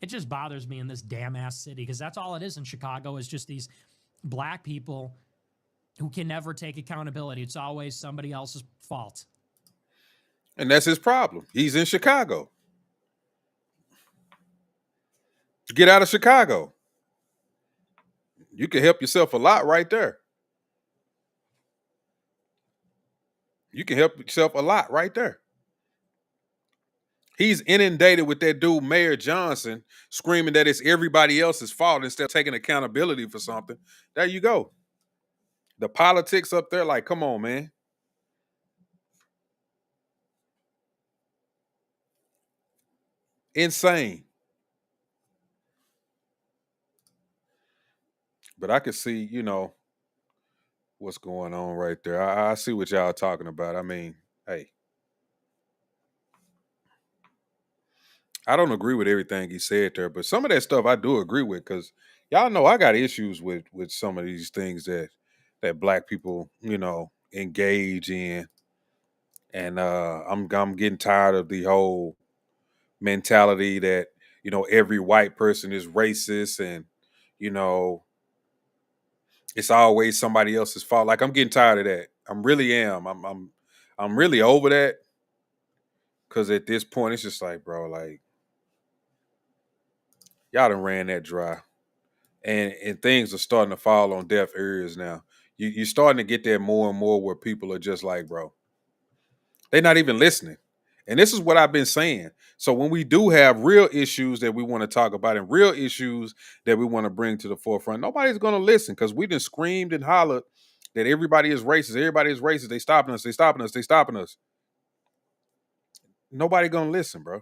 It just bothers me in this damn ass city because that's all it is in Chicago is just these black people who can never take accountability. It's always somebody else's fault. And that's his problem. He's in Chicago. Get out of Chicago. You can help yourself a lot right there. You can help yourself a lot right there. He's inundated with that dude, Mayor Johnson, screaming that it's everybody else's fault instead of taking accountability for something. There you go. The politics up there, like, come on, man. Insane. But I could see, what's going on right there. I see what y'all talking about. I mean, hey, I don't agree with everything he said there, but some of that stuff I do agree with because y'all know I got issues with some of these things that black people, engage in. And I'm getting tired of the whole mentality that, every white person is racist and, you know, it's always somebody else's fault. Like I'm getting tired of that. I really am. I'm really over that. Cause at this point it's just like, bro, like y'all done ran that dry. And things are starting to fall on deaf ears now. You're starting to get there more and more where people are just like, bro, they're not even listening. And this is what I've been saying. So when we do have real issues that we want to talk about and real issues that we want to bring to the forefront, nobody's going to listen because we done screamed and hollered that everybody is racist. Everybody is racist. They stopping us. They stopping us. They stopping us. Nobody going to listen, bro.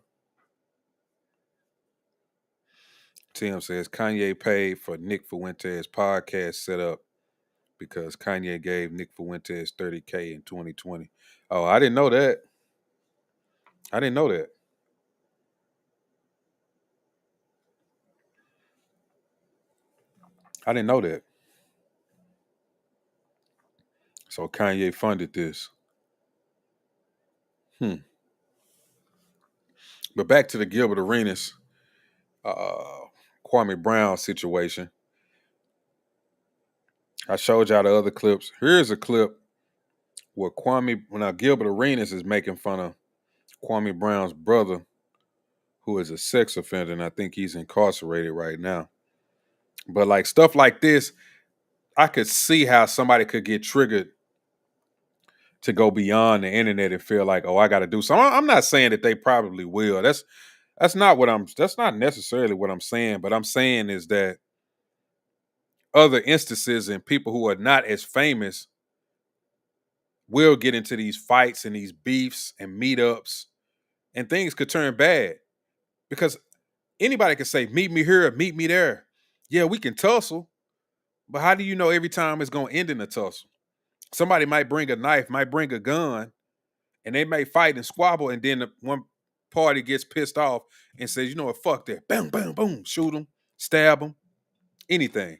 Tim says Kanye paid for Nick Fuentes' podcast setup because Kanye gave Nick Fuentes $30K in 2020. Oh, I didn't know that. I didn't know that. I didn't know that. So Kanye funded this. But back to the Gilbert Arenas, Kwame Brown situation. I showed y'all the other clips. Here's a clip where Gilbert Arenas is making fun of Kwame Brown's brother, who is a sex offender, and I think he's incarcerated right now. But like stuff like this, I could see how somebody could get triggered to go beyond the internet and feel like, oh, I got to do something. I'm not saying that they probably will. That's not necessarily what I'm saying. But I'm saying is that other instances and people who are not as famous will get into these fights and these beefs and meetups, and things could turn bad because anybody can say, meet me here, meet me there. Yeah, we can tussle, but how do you know every time it's going to end in a tussle? Somebody might bring a knife, might bring a gun, and they may fight and squabble, and then one party gets pissed off and says, you know what, fuck that. Boom, boom, boom. Shoot them, stab them, anything.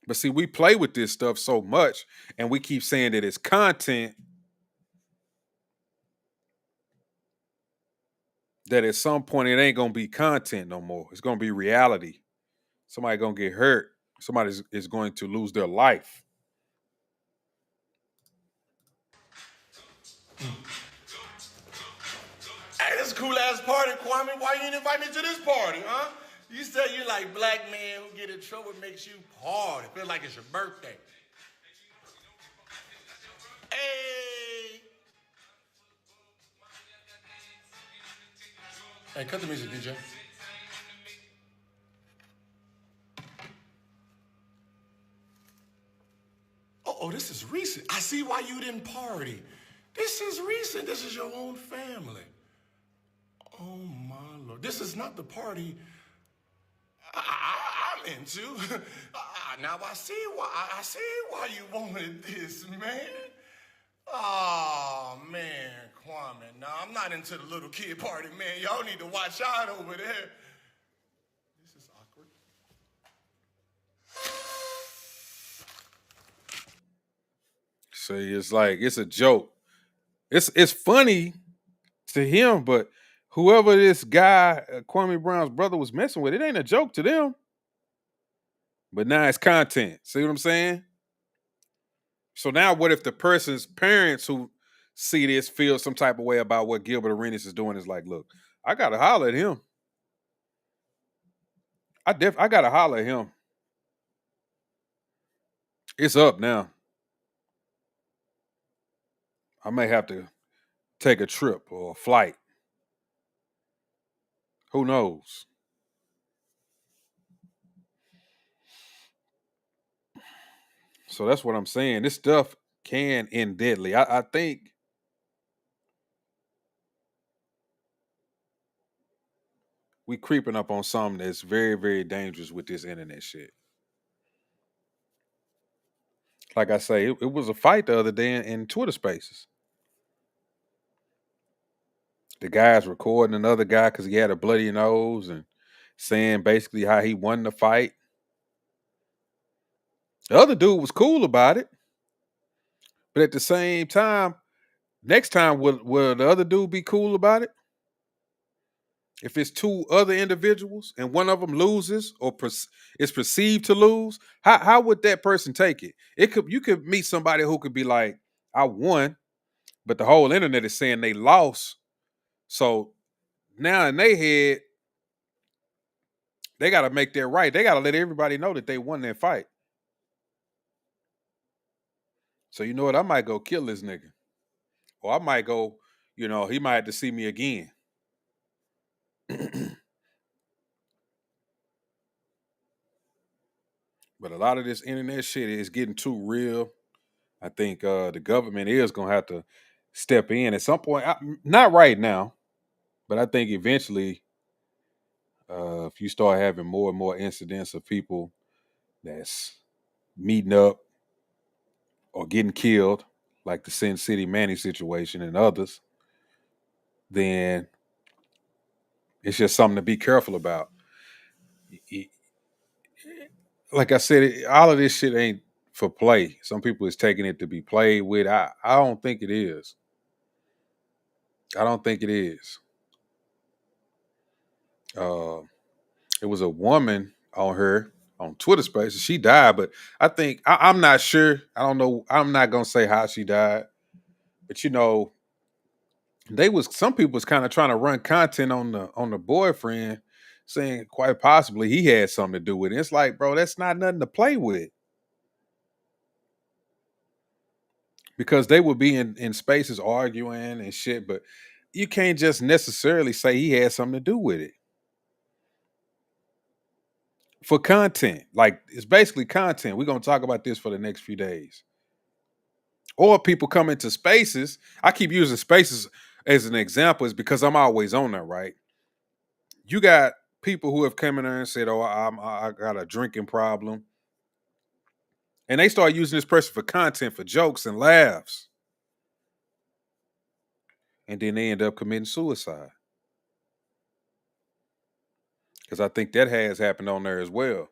But see, we play with this stuff so much, and we keep saying that it's content, that at some point it ain't gonna be content no more. It's gonna be reality. Somebody gonna get hurt. Somebody is going to lose their life. Hey, this cool ass party, Kwame. Why you didn't invite me to this party, huh? You said you like black men who get in trouble makes you party. Feel like it's your birthday. Hey. Hey, cut the music, DJ. Oh, this is recent. I see why you didn't party. This is recent. This is your own family. Oh, my Lord. This is not the party I'm into. Now I see why you wanted this, man. Oh, man, Kwame. Now, I'm not into the little kid party, man. Y'all need to watch out over there. This is awkward. See, it's like it's a joke. It's funny to him, but whoever this guy, Kwame Brown's brother, was messing with, it ain't a joke to them. But now it's content. See what I'm saying? So now, what if the person's parents who see this feel some type of way about what Gilbert Arenas is doing? Is like, look, I gotta holler at him. I gotta holler at him. It's up now. I may have to take a trip or a flight. Who knows? So that's what I'm saying. This stuff can end deadly. I think we creeping up on something that's very, very dangerous with this internet shit. Like I say, it was a fight the other day in Twitter Spaces. The guy's recording another guy because he had a bloody nose and saying basically how he won the fight. The other dude was cool about it, but at the same time, next time will the other dude be cool about it? If it's two other individuals and one of them loses or is perceived to lose, how would that person take it? You could meet somebody who could be like, I won, but the whole internet is saying they lost. So now in their head, they got to make that right. They got to let everybody know that they won that fight. So you know what? I might go kill this nigga. Or I might go, he might have to see me again. But a lot of this internet shit is getting too real. I think the government is going to have to step in at some point. Not right now, but I think eventually, if you start having more and more incidents of people that's meeting up or getting killed, like the Sin City Manny situation and others, then it's just something to be careful about. Like I said, all of this shit ain't for play. Some people is taking it to be played with. I don't think it is. I don't think it is. Uh, it was a woman on Twitter Spaces. She died, but I think I'm not sure. I don't know. I'm not gonna say how she died, but some people was kind of trying to run content on the boyfriend, saying quite possibly he had something to do with it. It's like, bro, that's not nothing to play with. Because they would be in spaces arguing and shit, but you can't just necessarily say he had something to do with it. For content, like it's basically content. We're gonna talk about this for the next few days. Or people come into spaces. I keep using spaces as an example, is because I'm always on there, right? You got people who have come in there and said, "Oh, I got a drinking problem," and they start using this person for content, for jokes and laughs, and then they end up committing suicide. Because I think that has happened on there as well.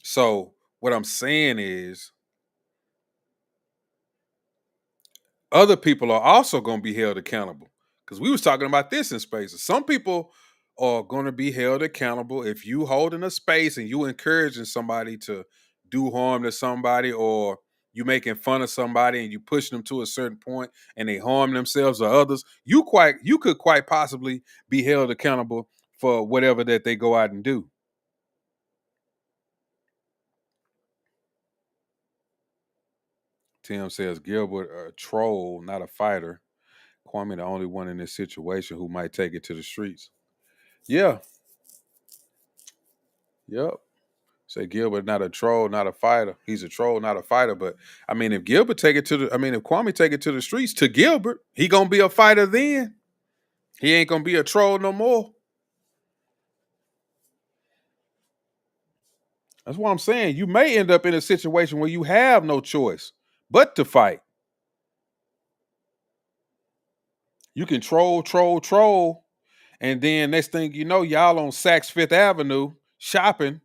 So what I'm saying is, other people are also going to be held accountable. Because we was talking about this in spaces. Some people are going to be held accountable if you holding a space and you encouraging somebody to do harm to somebody, or you making fun of somebody and you pushing them to a certain point and they harm themselves or others. You could quite possibly be held accountable for whatever that they go out and do. Tim says Gilbert a troll, not a fighter. Kwame the only one in this situation who might take it to the streets. Yeah. Yep. Say Gilbert not a troll, not a fighter. He's a troll, not a fighter. But I mean, if Kwame take it to the streets to Gilbert, he gonna be a fighter then. He ain't gonna be a troll no more. That's what I'm saying. You may end up in a situation where you have no choice but to fight. You can troll, and then next thing you know, y'all on Saks Fifth Avenue shopping,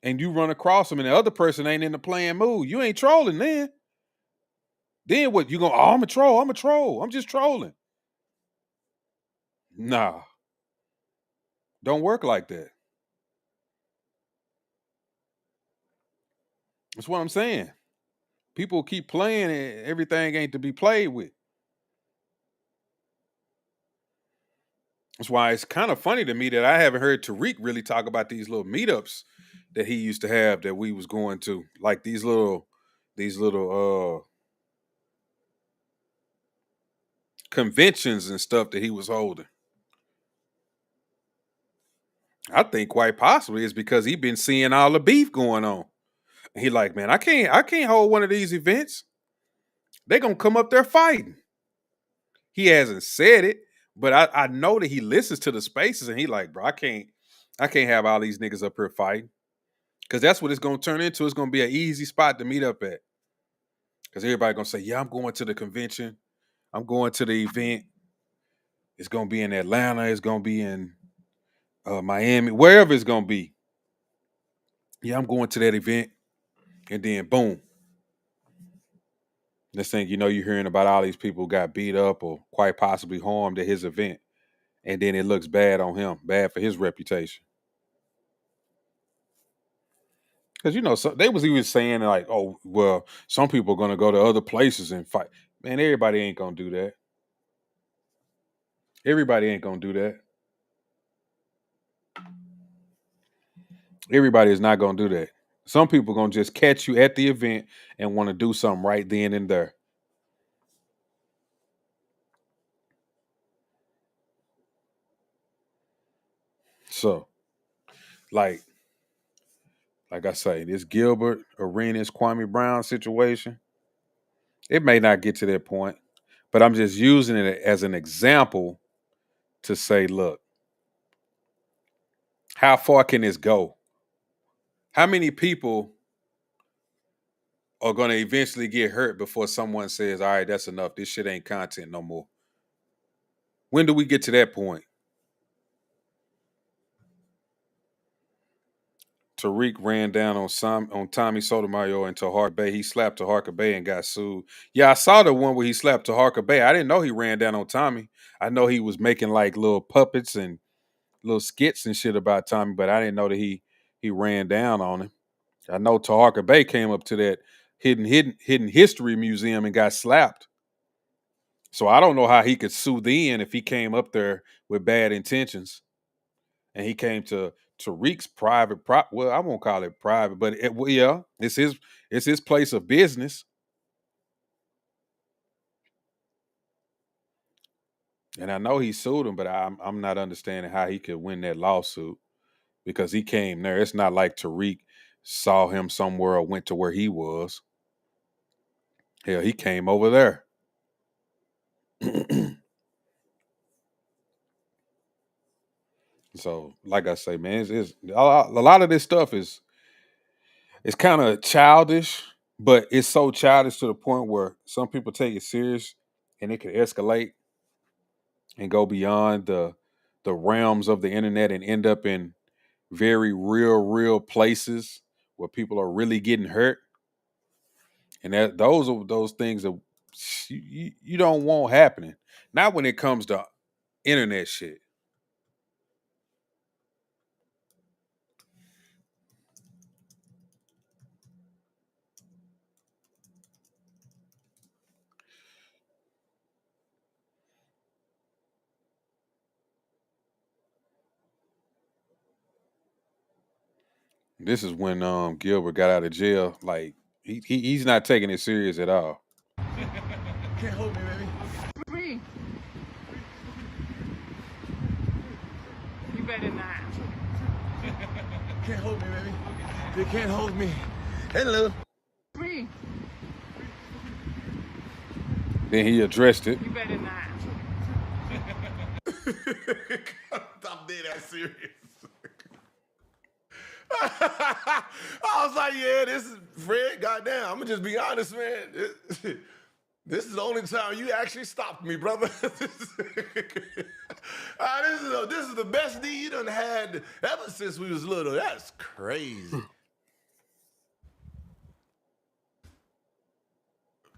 and you run across them, and the other person ain't in the playing mood. You ain't trolling then. Then what? You going, oh, I'm a troll. I'm just trolling. Nah. Don't work like that. That's what I'm saying. People keep playing and everything ain't to be played with. That's why it's kind of funny to me that I haven't heard Tariq really talk about these little meetups that he used to have that we was going to. Like these little conventions and stuff that he was holding. I think quite possibly it's because he been seeing all the beef going on. And he like, man, I can't hold one of these events. They gonna come up there fighting. He hasn't said it, But I know that he listens to the spaces and he like, bro, I can't have all these niggas up here fighting. Cause that's what it's gonna turn into. It's gonna be an easy spot to meet up at. Cause everybody gonna say, yeah, I'm going to the convention. I'm going to the event. It's gonna be in Atlanta. It's gonna be in Miami, wherever it's gonna be. Yeah, I'm going to that event. And then boom. Next thing you know, you're hearing about all these people who got beat up or quite possibly harmed at his event. And then it looks bad on him, bad for his reputation. Because so they was even saying like, oh, well, some people are gonna go to other places and fight. Man, everybody ain't gonna do that. Everybody ain't gonna do that. Everybody is not gonna do that. Some people gonna just catch you at the event and want to do something right then and there. So, like I say, this Gilbert Arenas Kwame Brown situation, it may not get to that point, but I'm just using it as an example to say, look, how far can this go? How many people are going to eventually get hurt before someone says, all right, that's enough. This shit ain't content no more. When do we get to that point? Tariq ran down on Tommy Sotomayor and Taharka Bay. He slapped Taharka Bay and got sued. Yeah, I saw the one where he slapped Taharka Bay. I didn't know he ran down on Tommy. I know he was making like little puppets and little skits and shit about Tommy, but I didn't know that he ran down on him. I know Taharka Bay came up to that hidden history museum and got slapped. So I don't know how he could sue then if he came up there with bad intentions, and he came to Tariq's well, I won't call it private, but yeah, it's his place of business, and I know he sued him, but I'm not understanding how he could win that lawsuit because he came there. It's not like Tariq saw him somewhere or went to where he was. Hell, he came over there. So, like I say, man, it's a lot of this stuff is it's kind of childish, but it's so childish to the point where some people take it serious and it can escalate and go beyond the realms of the internet and end up in very real places where people are really getting hurt. And those are those things that you don't want happening. Not when it comes to internet shit. This is when Gilbert got out of jail. Like he's not taking it serious at all. Can't hold me, baby. Me. You better not. Can't hold me, baby. You can't hold me. Hello. Me. Then he addressed it. You better not. I'm dead ass serious. I was like, yeah, this is Fred. Goddamn, I'm gonna just be honest, man. This is the only time you actually stopped me, brother. This is the best D you done had ever since we was little. That's crazy.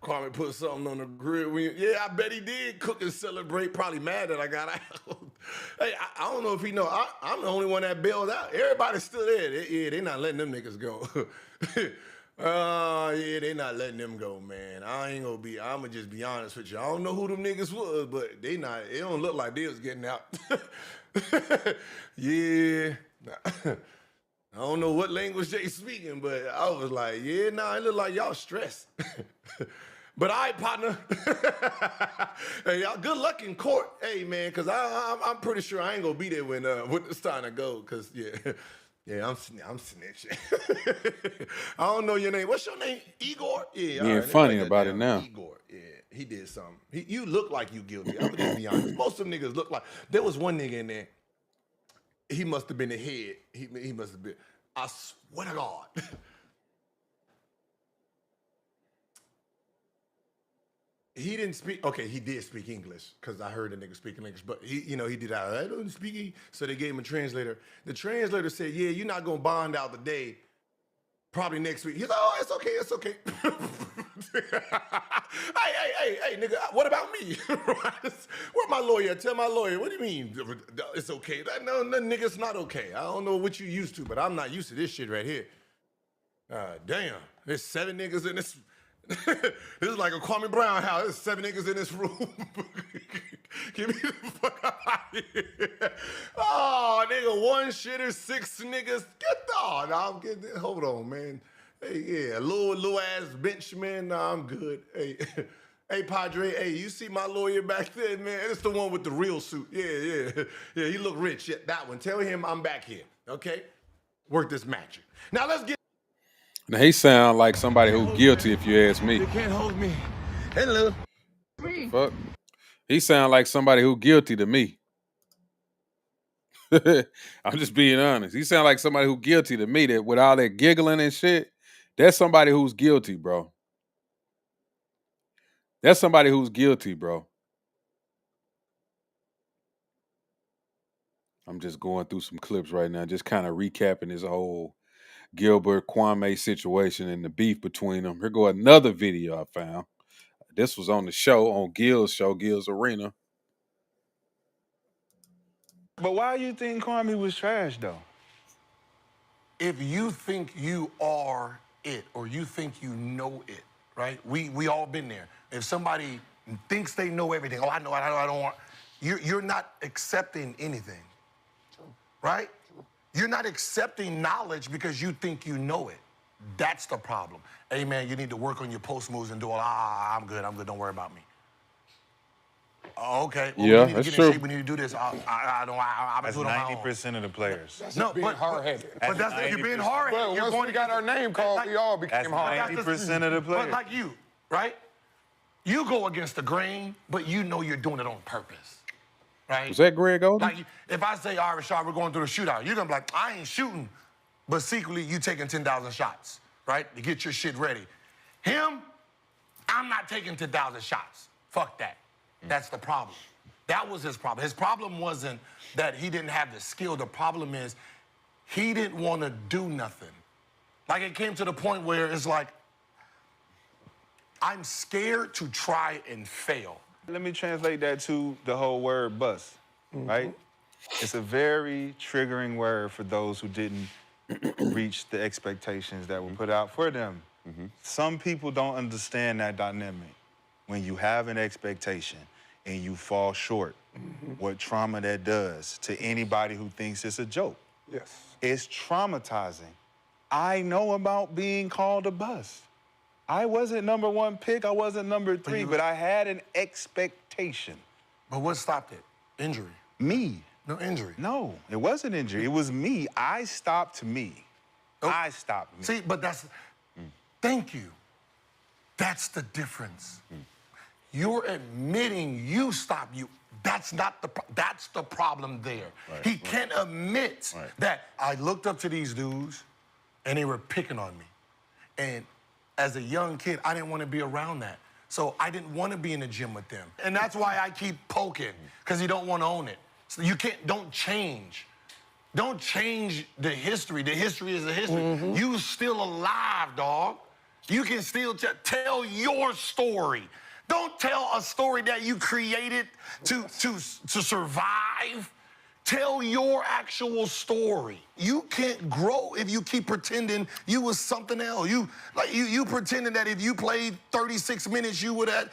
Kwame put something on the grill. Yeah, I bet he did cook and celebrate. Probably mad that I got out. Hey, I don't know if he know. I'm the only one that bailed out. Everybody's still there. They not letting them niggas go. Yeah, they not letting them go, man. I'ma just be honest with you. I don't know who them niggas was, but they don't look like they was getting out. Yeah. I don't know what language they speaking, but I was like, yeah, nah, it look like y'all stressed. But all right, partner. Hey, y'all, good luck in court. Hey, man, because I'm pretty sure I ain't going to be there when it's time to go, because, yeah. Yeah, I'm snitching. I don't know your name. What's your name? Igor? Yeah, Being funny about it now. Igor. Yeah, He did something. You look like you guilty. I'm gonna just be honest. Most of them niggas look like. There was one nigga in there. He must have been the head. He must have been. I swear to God. He didn't speak. Okay, he did speak English because I heard the nigga speaking English. But he did. I don't speak. So they gave him a translator. The translator said, "Yeah, you're not gonna bond out today. Probably next week." He's like, "Oh, it's okay. It's okay." hey, nigga. What about me? Where my lawyer? Tell my lawyer. What do you mean? It's okay. No, nigga, it's not okay. I don't know what you used to, but I'm not used to this shit right here. Damn. There's 7 niggas in this. This is like a Kwame Brown house. There's 7 niggas in this room. Get me the fuck out of here. Oh, nigga, 1 shitter, 6 niggas. Hold on, man. Hey, yeah, little ass bench, man. Nah, I'm good. Hey, hey, Padre. Hey, you see my lawyer back there, man? It's the one with the real suit. Yeah. He look rich. Yeah, that one. Tell him I'm back here. Okay, work this magic. Now let's get. Now he sound like somebody who's guilty, if you ask me. You can't hold me. Hello. Fuck. He sound like somebody who's guilty to me. I'm just being honest. He sound like somebody who's guilty to me. That with all that giggling and shit, that's somebody who's guilty, bro. That's somebody who's guilty, bro. I'm just going through some clips right now, just kind of recapping this whole Gilbert Kwame situation and the beef between them. Here go another video I found. This was on the show, on Gil's show, Gil's Arena. But why you think Kwame was trash, though? If you think you are it, or you think you know it, right? We all been there. If somebody thinks they know everything, I don't want. You're not accepting anything, right? You're not accepting knowledge because you think you know it. That's the problem. Hey, man, you need to work on your post moves and do all, I'm good, don't worry about me. Okay. Well, Yeah, we need to that's get true. in shape. We need to do this. I'm That's doing it on my own. 90% of the players. No, but hard-headed. But that's if you're being hard-headed. Well, once we got our name called, we all became That's hard. 90% of the players. But like you, right? You go against the grain, but you know you're doing it on purpose, right? Was that Greg Oden? Like, if I say, all right, Rashad, we're going through the shootout, you're going to be like, I ain't shooting. But secretly, you taking 10,000 shots, right? To get your shit ready. Him, I'm not taking 10,000 shots. Fuck that. That's the problem. That was his problem. His problem wasn't that he didn't have the skill. The problem is he didn't want to do nothing. Like, it came to the point where it's like, I'm scared to try and fail. Let me translate that to the whole word bust, right? It's a very triggering word for those who didn't reach the expectations that were put out for them. Some people don't understand that dynamic. When you have an expectation and you fall short, what trauma that does to anybody who thinks it's a joke. Yes. It's traumatizing. I know about being called a bust. I wasn't number 1 pick, I wasn't number 3, but I had an expectation. But what stopped it? Injury. Me. No injury. No, it wasn't injury. It was me. I stopped me. Oh. I stopped me. See, but that's, thank you. That's the difference. You're admitting you stopped you. That's not that's the problem there. Right, He can't admit that I looked up to these dudes and they were picking on me. And as a young kid, I didn't want to be around that. So I didn't want to be in the gym with them. And that's why I keep poking, because you don't want to own it. So you don't change. Don't change the history. The history is the history. You still alive, dog. You can still tell your story. Don't tell a story that you created to survive. Tell your actual story. You can't grow if you keep pretending you was something else. You pretending that if you played 36 minutes, you would have,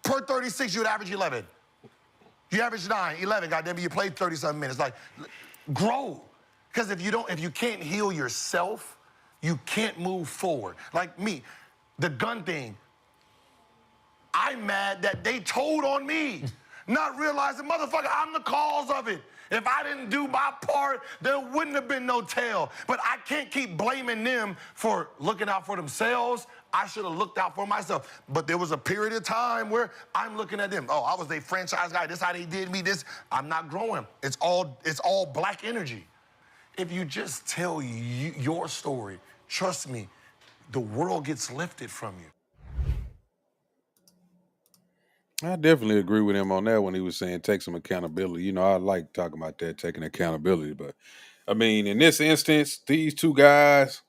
per 36, you would average 11. You average 9, 11, goddamn it, you played 30-something minutes. Like, grow. Because if you can't heal yourself, you can't move forward. Like me, the gun thing, I'm mad that they told on me, not realizing, motherfucker, I'm the cause of it. If I didn't do my part, there wouldn't have been no tail. But I can't keep blaming them for looking out for themselves. I should have looked out for myself. But there was a period of time where I'm looking at them. Oh, I was their franchise guy. This how they did me. This I'm not growing. It's all black energy. If you just tell your story, trust me, the world gets lifted from you. I definitely agree with him on that when he was saying take some accountability. You know, I like talking about that, taking accountability. But I mean, in this instance, these two guys,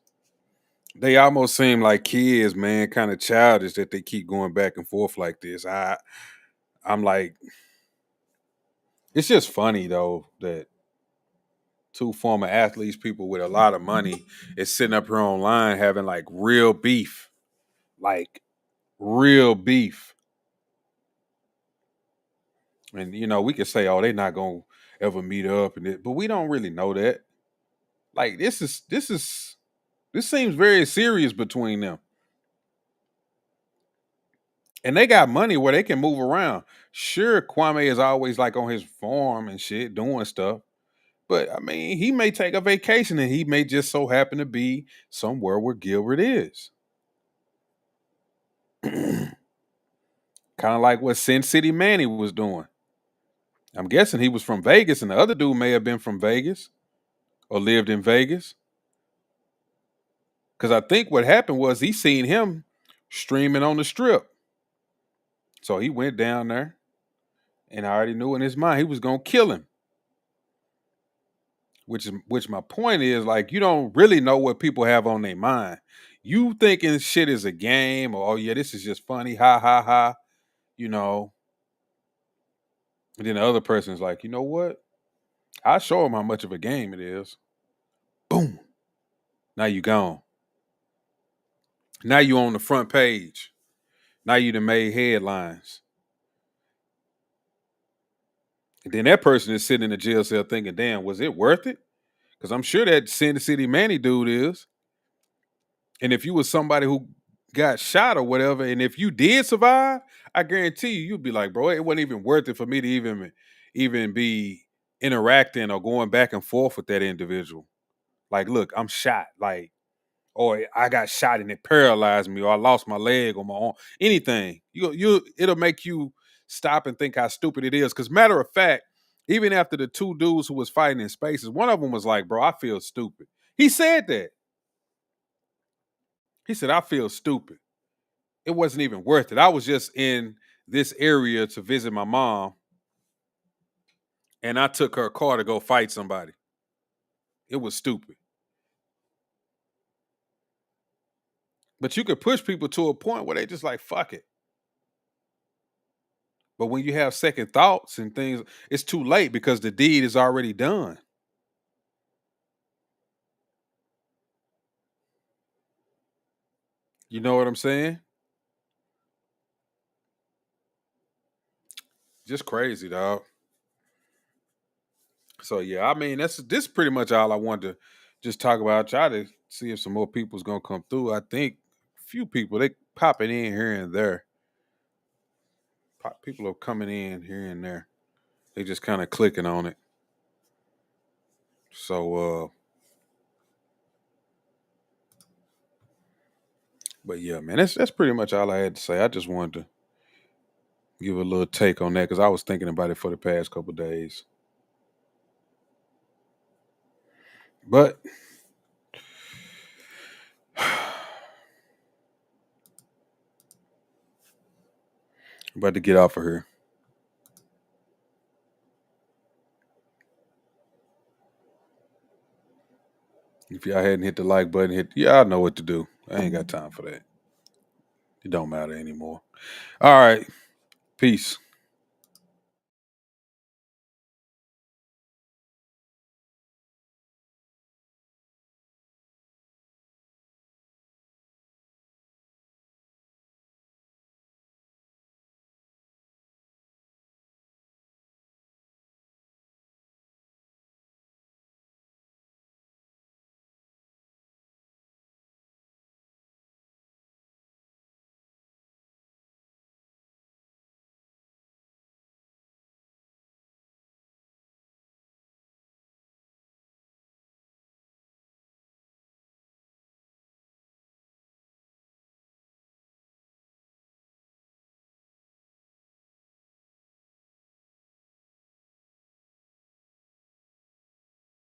they almost seem like kids, man, kind of childish that they keep going back and forth like this. I'm like, it's just funny though that two former athletes, people with a lot of money, is sitting up here online having like real beef. Like real beef. And you know, we could say, "Oh, they're not gonna ever meet up," but we don't really know that. Like this seems very serious between them, and they got money where they can move around. Sure, Kwame is always like on his farm and shit, doing stuff. But I mean, he may take a vacation, and he may just so happen to be somewhere where Gilbert is. Kind of like what Sin City Manny was doing. I'm guessing he was from Vegas, and the other dude may have been from Vegas or lived in Vegas. Because I think what happened was he seen him streaming on the strip. So he went down there, and I already knew in his mind he was gonna kill him. Which my point is, like, you don't really know what people have on their mind. You thinking shit is a game, or oh yeah, this is just funny, ha ha ha, you know. And then the other person's like, you know what? I'll show him how much of a game it is. Boom. Now you gone. Now you on the front page. Now you done made headlines. And then that person is sitting in the jail cell thinking, damn, was it worth it? Because I'm sure that Sin City Manny dude is. And if you was somebody who got shot or whatever, and if you did survive, I guarantee you'd be like, bro, it wasn't even worth it for me to even be interacting or going back and forth with that individual. Like, look, I'm shot. Like, or I got shot and it paralyzed me, or I lost my leg or my arm. Anything. It'll make you stop and think how stupid it is. Because matter of fact, even after the two dudes who was fighting in spaces, one of them was like, bro, I feel stupid. He said that. He said, I feel stupid. It wasn't even worth it. I was just in this area to visit my mom, and I took her car to go fight somebody. It was stupid. But you could push people to a point where they just like, fuck it. But when you have second thoughts and things, it's too late because the deed is already done. You know what I'm saying? Just crazy, dog. So yeah, I mean this is pretty much all I wanted to just talk about. Try to see if some more people's gonna come through. I think a few people they popping in here and there. People are coming in here and there. They just kind of clicking on it. So but yeah, man, that's pretty much all I had to say. I just wanted to give a little take on that because I was thinking about it for the past couple days. But I'm about to get off of here. If y'all hadn't hit the like button, y'all know what to do. I ain't got time for that. It don't matter anymore. All right. Peace.